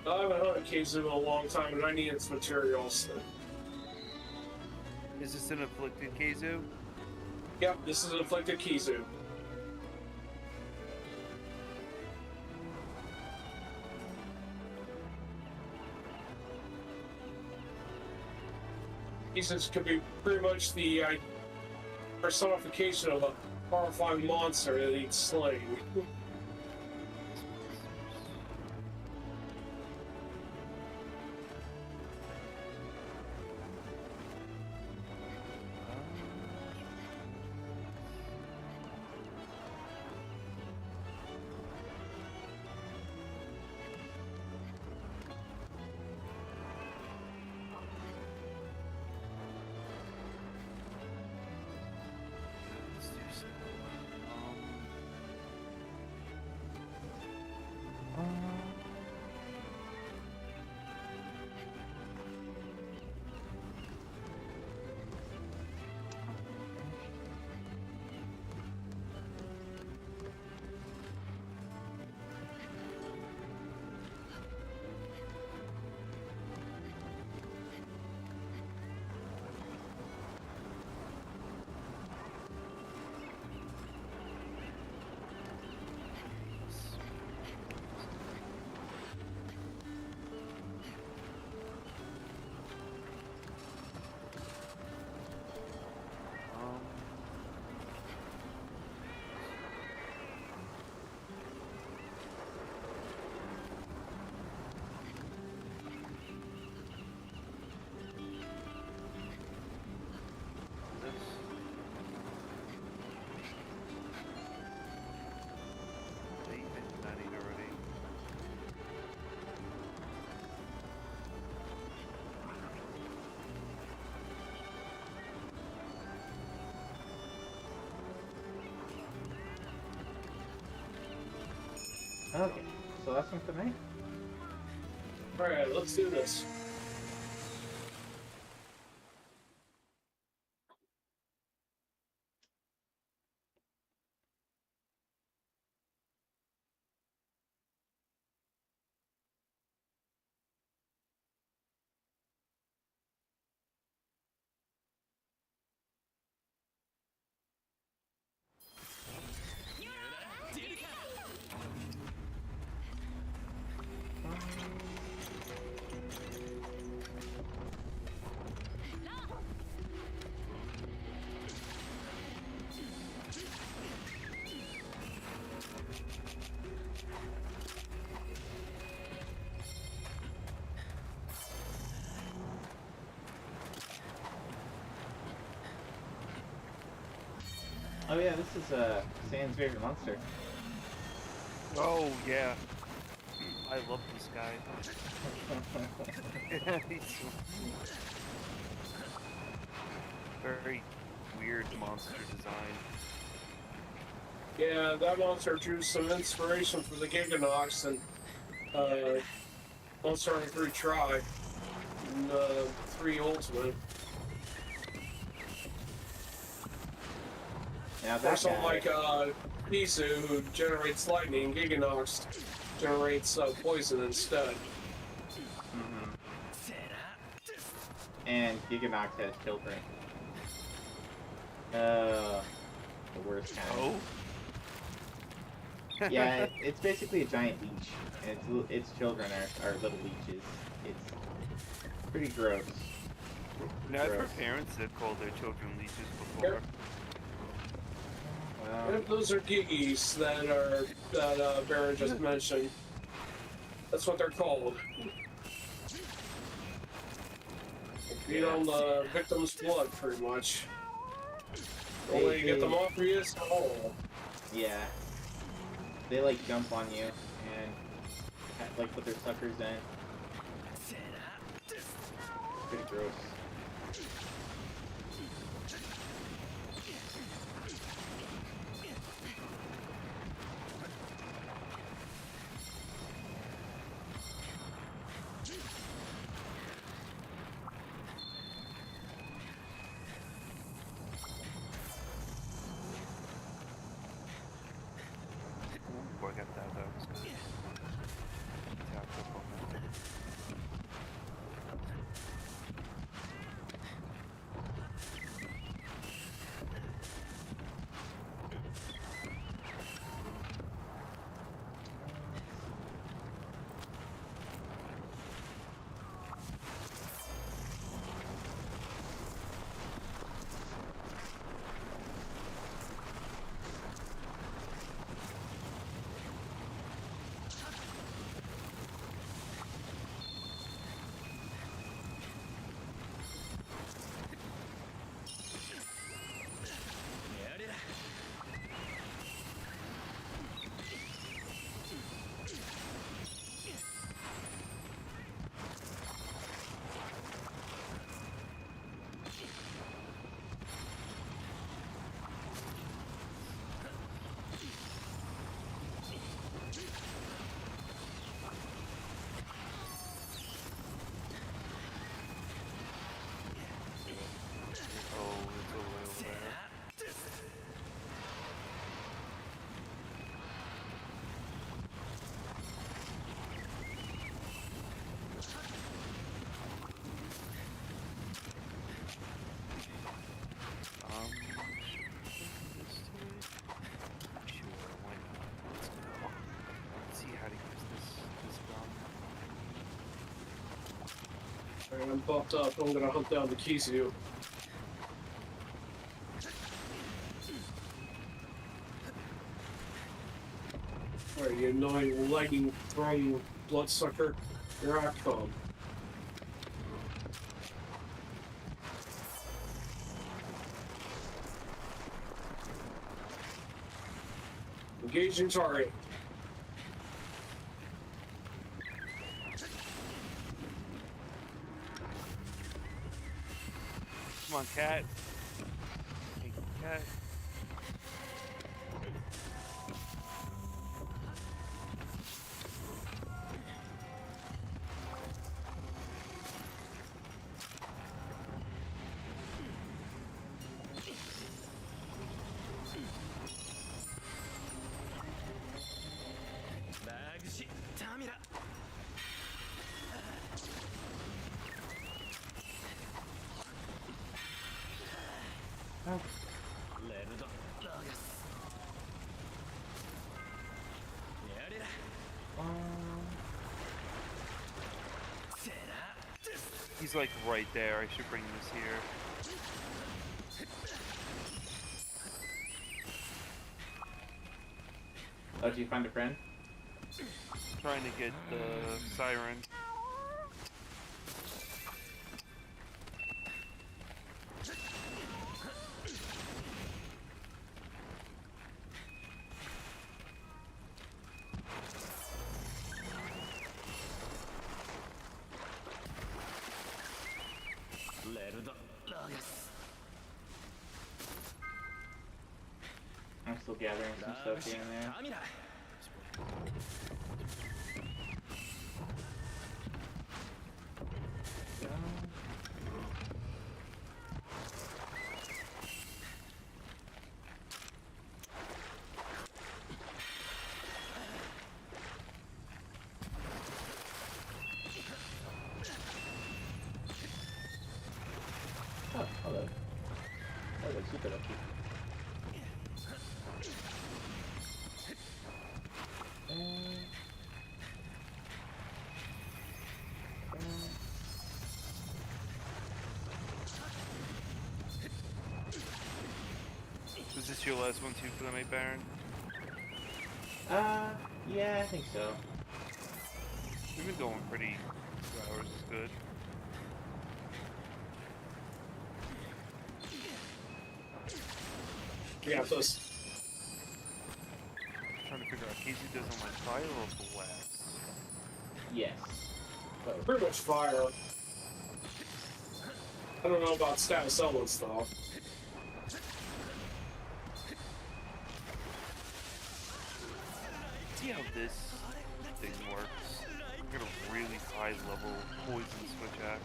I haven't hunted Keizu in a long time, and I need its materials. Is this an afflicted Keizu? Yep, this is an Afflicted Keizu. Keizus could be pretty much the personification of a horrifying monster that eats slaying. Let's do some. Okay, so that's one for me. Alright, let's do this. Oh yeah, this is Sans favorite monster. Oh yeah. I love this guy. He's so very weird monster design. Yeah, that monster drew some inspiration for the Giganox and Monster Hunter 3 Try and 3 Ultimate. Now Or that something guy, like Pisu, who generates lightning, Giganox generates poison instead. Mm-hmm. and Giganox has children. The worst kind. Oh? Yeah, it's basically a giant leech, and its children are little leeches. It's pretty gross. Now, I've Gross. heard parents that called their children leeches before. Well, Yep, those are Giggies that Baron just mentioned. That's what they're called. Feed on the victim's blood, pretty much. The only way you get them off of you is to haul. yeah. They like jump on you and like put their suckers in. Pretty gross. Ooh, I got that. That was good. Tap up on that. Oh, it's all the way over there. Sure, why not? Let's go. Let's see how to use this gun. Alright, I'm buffed up. I'm gonna hunt down the Kizu. Alright, you annoying lightning throwing bloodsucker. Here I come. Engaging target. Come on, cat. Hey, cat. He's like right there. I should bring this here. Oh, did you find a friend? Trying to get the siren. I'm still gathering some stuff here and there. So, oh, hello. Hello, super lucky. Was this your last one too for the night, Baron? Yeah, I think so. We've been going pretty. 2 hours is good. Yeah, plus Trying to figure out Casey doesn't like fire or blast. Yes. Both. pretty much fire. I don't know about status elements though. See how this thing works? I got a really high level poison switch axe.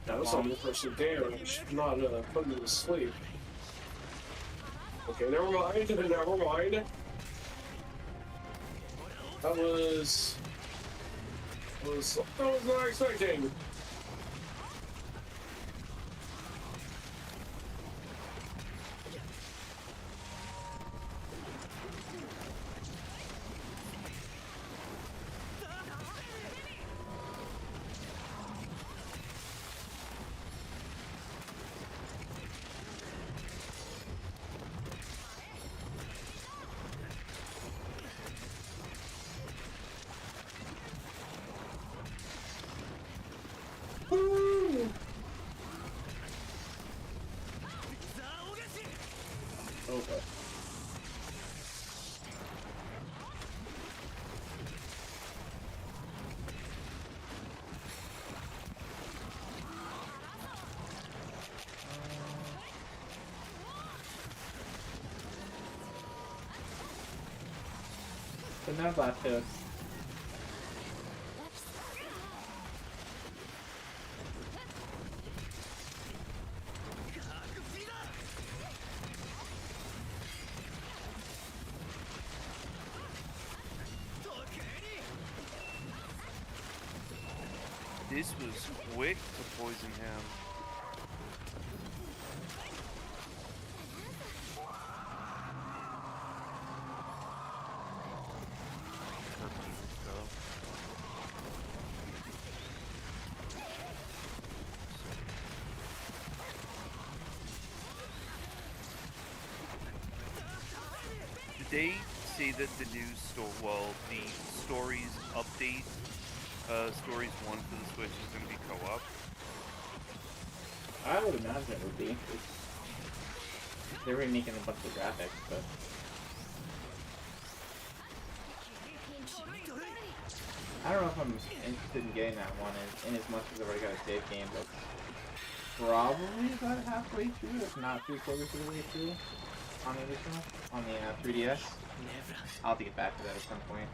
That was something for some damage, not putting me to sleep. Okay, never mind, never mind. That was not expecting. Okay. So now Blastoise. This was quick to poison him. Did they say that the new the stories update, stories 1 for the Switch is going to be co-op? I would imagine it would be. They're remaking a bunch of graphics, but I don't know if I'm interested in getting that one in as much as I've already got a save game, but probably about halfway through, if not 3/4 of the way through on the original, on the 3DS. I'll have to get back to that at some point.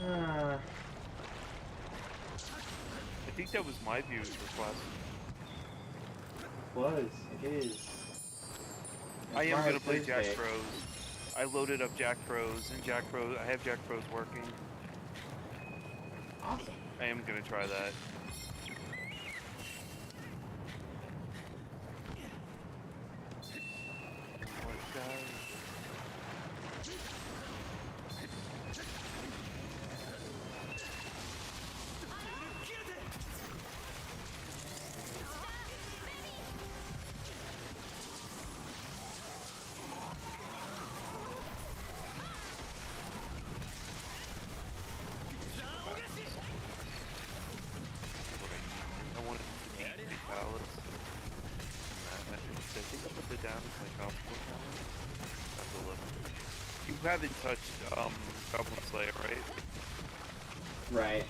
I think that was my viewer's request. It is. I am Tomorrow's going to play Jack Thursday. Bros. I loaded up Jack Bros, and I have Jack Bros working. Awesome. I am going to try that. I wanted to be big pallets. I think I put it down as my combo pallet. Have to look. You haven't touched Goblin Slayer, right? Right.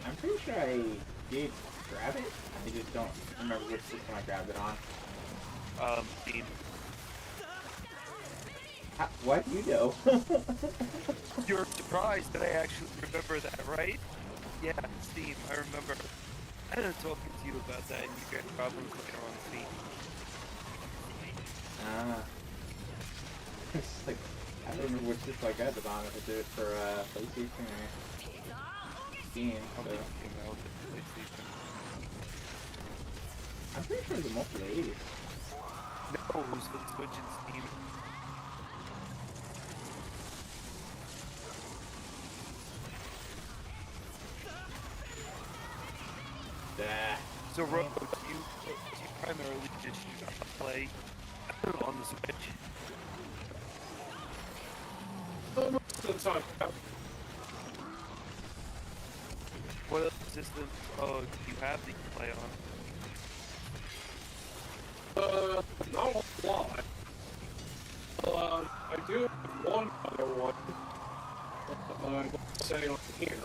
I'm pretty sure I did grab it. I just don't remember which system I grabbed it on. Steam. What? You know? You're surprised that I actually remember that, right? Yeah, Steam. I remember talking to you about that, and you guys probably put it on Steam. Ah. It's like, I don't remember which system I grabbed it on. If I did it for PlayStation or Steam. So. I'm pretty sure it was mostly the 80s. No, it was for the Switch and Steam. So, Robo, do you primarily just play on the Switch? Most of the time. What other systems do you have that you play on? Not a lot. I do have one other one. I'm say on here.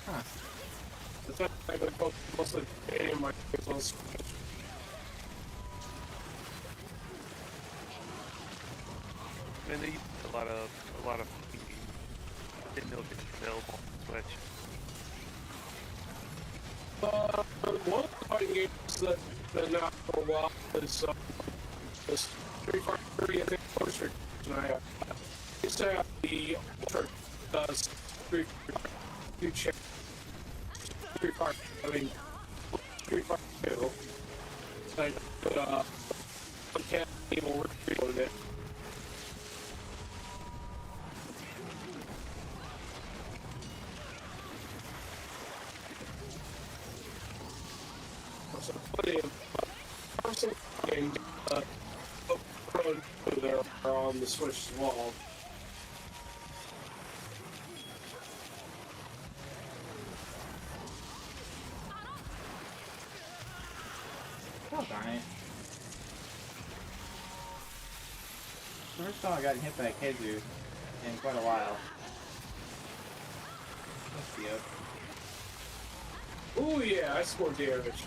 Huh. The fact that I've been most of the game, my games on Switch. I know you play a lot of games. Didn't know if it's available on Switch. One of the fighting games that been out for a while is Street Fighter 3, I think, or Street Fighter. I used to have the Street Fighter 2 channel. Street Fighter 2. I can't even reload it. So plenty of person games there are on the Switch as well. Oh, darn it. First time I got hit by a Kezu in quite a while. Let's see it. Ooh yeah, I scored damage.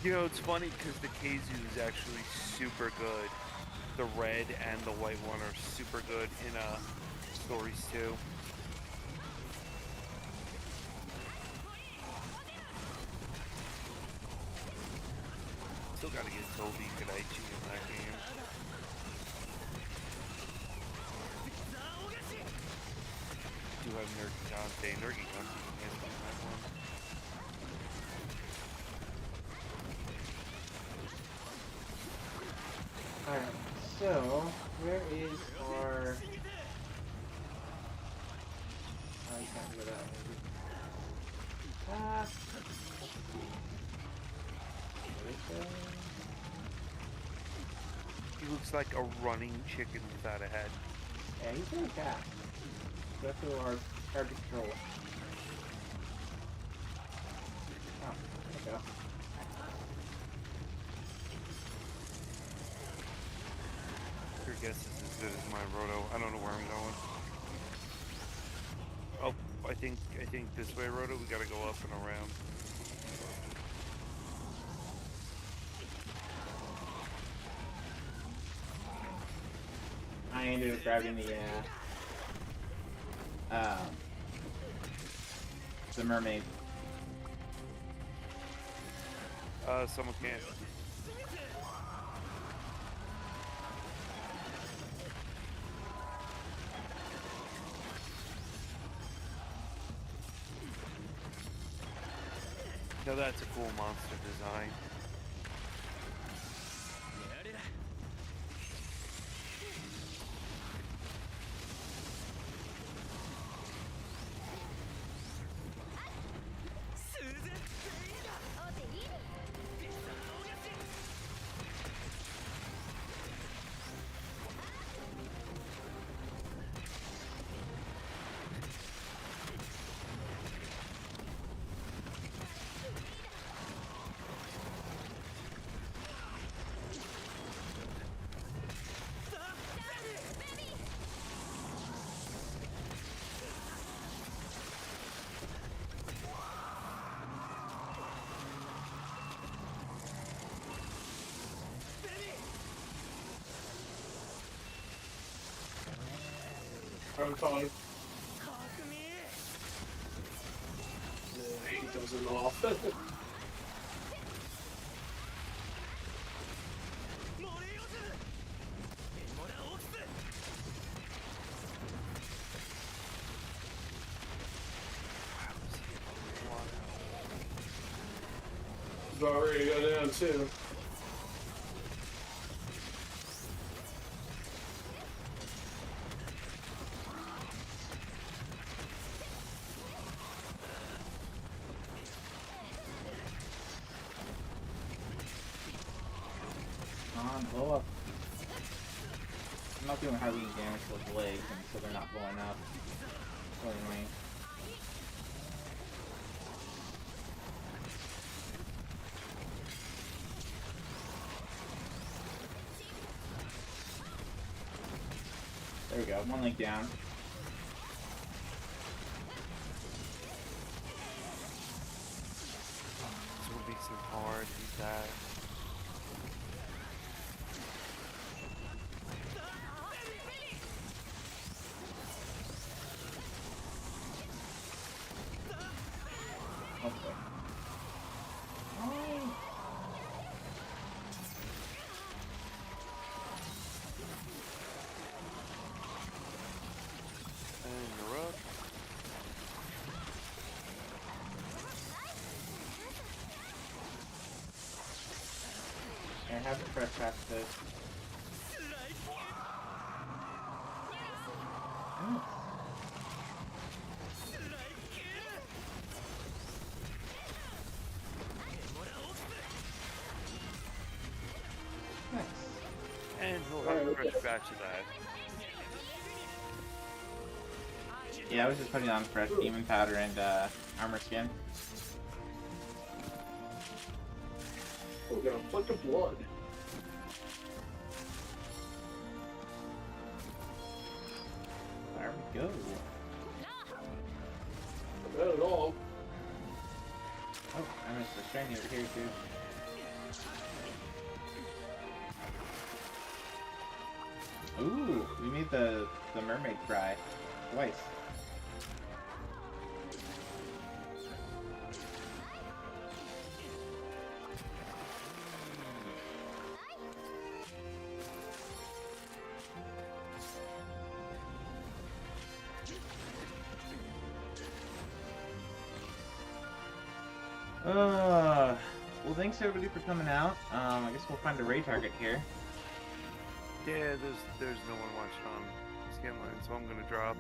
You know, it's funny because the Keizu is actually super good. The red and the white one are super good in Stories 2. Still gotta get Toby Kadaichi in that game. Do have Nergigante. Nergigante is in that one. Alright, so, where is our... Oh, you can't do that maybe. Let's see. He looks like a running chicken without a head. Yeah, he's really fast. That's a hard to control. Oh, there we go. Your guess is as good as my Roto. I don't know where I'm going. Oh, I think this way, Roto. We gotta go up and around. I ended up grabbing the mermaid. Someone can't. Now that's a cool monster design. I'm fine. Yeah, he doesn't off. He's about ready to go down too. Come on, blow up. I'm not doing hardly any damage to those legs, and so they're not blowing up. Really annoying. There we go, one leg down. This would be so hard. He's that. Okay. Oh. And you're up. I have to press past this. Oh. Nice. And he'll have a fresh batch of that. Yeah, I was just putting on fresh demon powder and armor skin. Oh, got a bunch of blood. There we go. Not at all. Oh, I missed the shiny over here too. Ooh, we made the mermaid cry twice. Well, thanks everybody for coming out. I guess we'll find a raid target here. Yeah, there's no one watching on Scanline, so I'm gonna drop.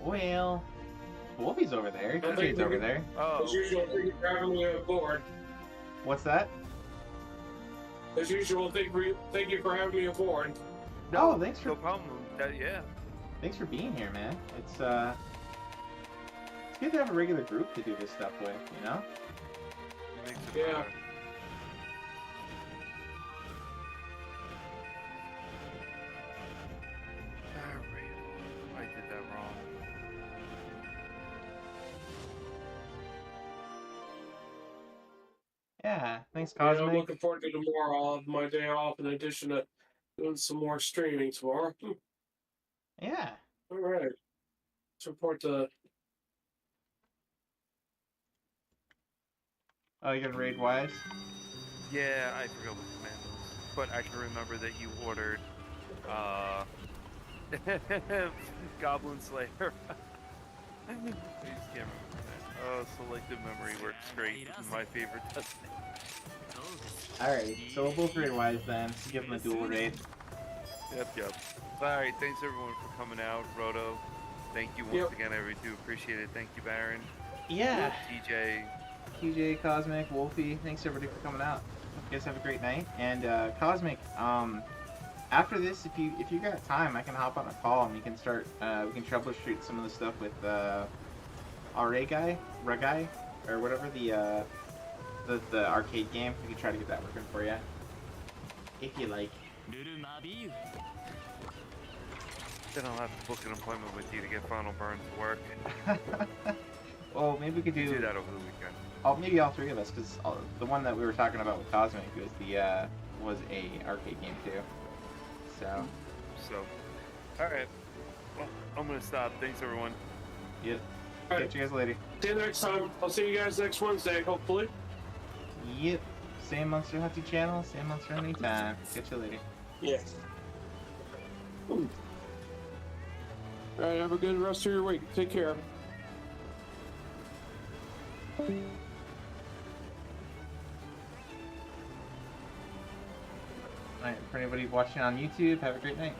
Well, Wolfie's over there. think TJ's we over can- there. Oh, As usual, thank you for having me aboard. What's that? As usual, thank you for having me aboard. no, Oh, thanks for no problem. Yeah. thanks for being here, man. It's good to have a regular group to do this stuff with, you know? It makes it Yeah. better. Alright. I did that wrong. Yeah. Thanks, Yeah, I'm Cosmic. looking forward to tomorrow. I'll have my day off in addition to doing some more streaming tomorrow. Yeah. All right. Let's report to. Oh, you gonna raid Wise? Yeah, I forgot what the command was. But I can remember that you ordered Goblin Slayer. I just can't remember that. Oh, selective memory works great. It's my favorite Destiny. Alright, so we'll both raid Wise then. Give him a dual raid. Yep. Alright, thanks everyone for coming out. Roto, thank you once again. I really do appreciate it. Thank you, Baron. Yeah. TJ. TJ, Cosmic, Wolfie, thanks everybody for coming out. Hope you guys have a great night. And Cosmic, after this, if you got time, I can hop on a call and we can start. We can troubleshoot some of the stuff with Ragai, or whatever the arcade game. We can try to get that working for you, if you like. Then I'll have to book an appointment with you to get Final Burn to work. Well, maybe we could Do that over the weekend. Oh, maybe all three of us, because the one that we were talking about with Cosmic was a arcade game too. So Alright. Well, I'm gonna stop. Thanks, everyone. Yep. Alright. Catch you guys later. See you next time. I'll see you guys next Wednesday, hopefully. Yep. Same Monster Hunter channel, same Monster Hunting time. Catch you later. Yeah. Alright, have a good rest of your week. Take care. Alright, for anybody watching on YouTube, have a great night.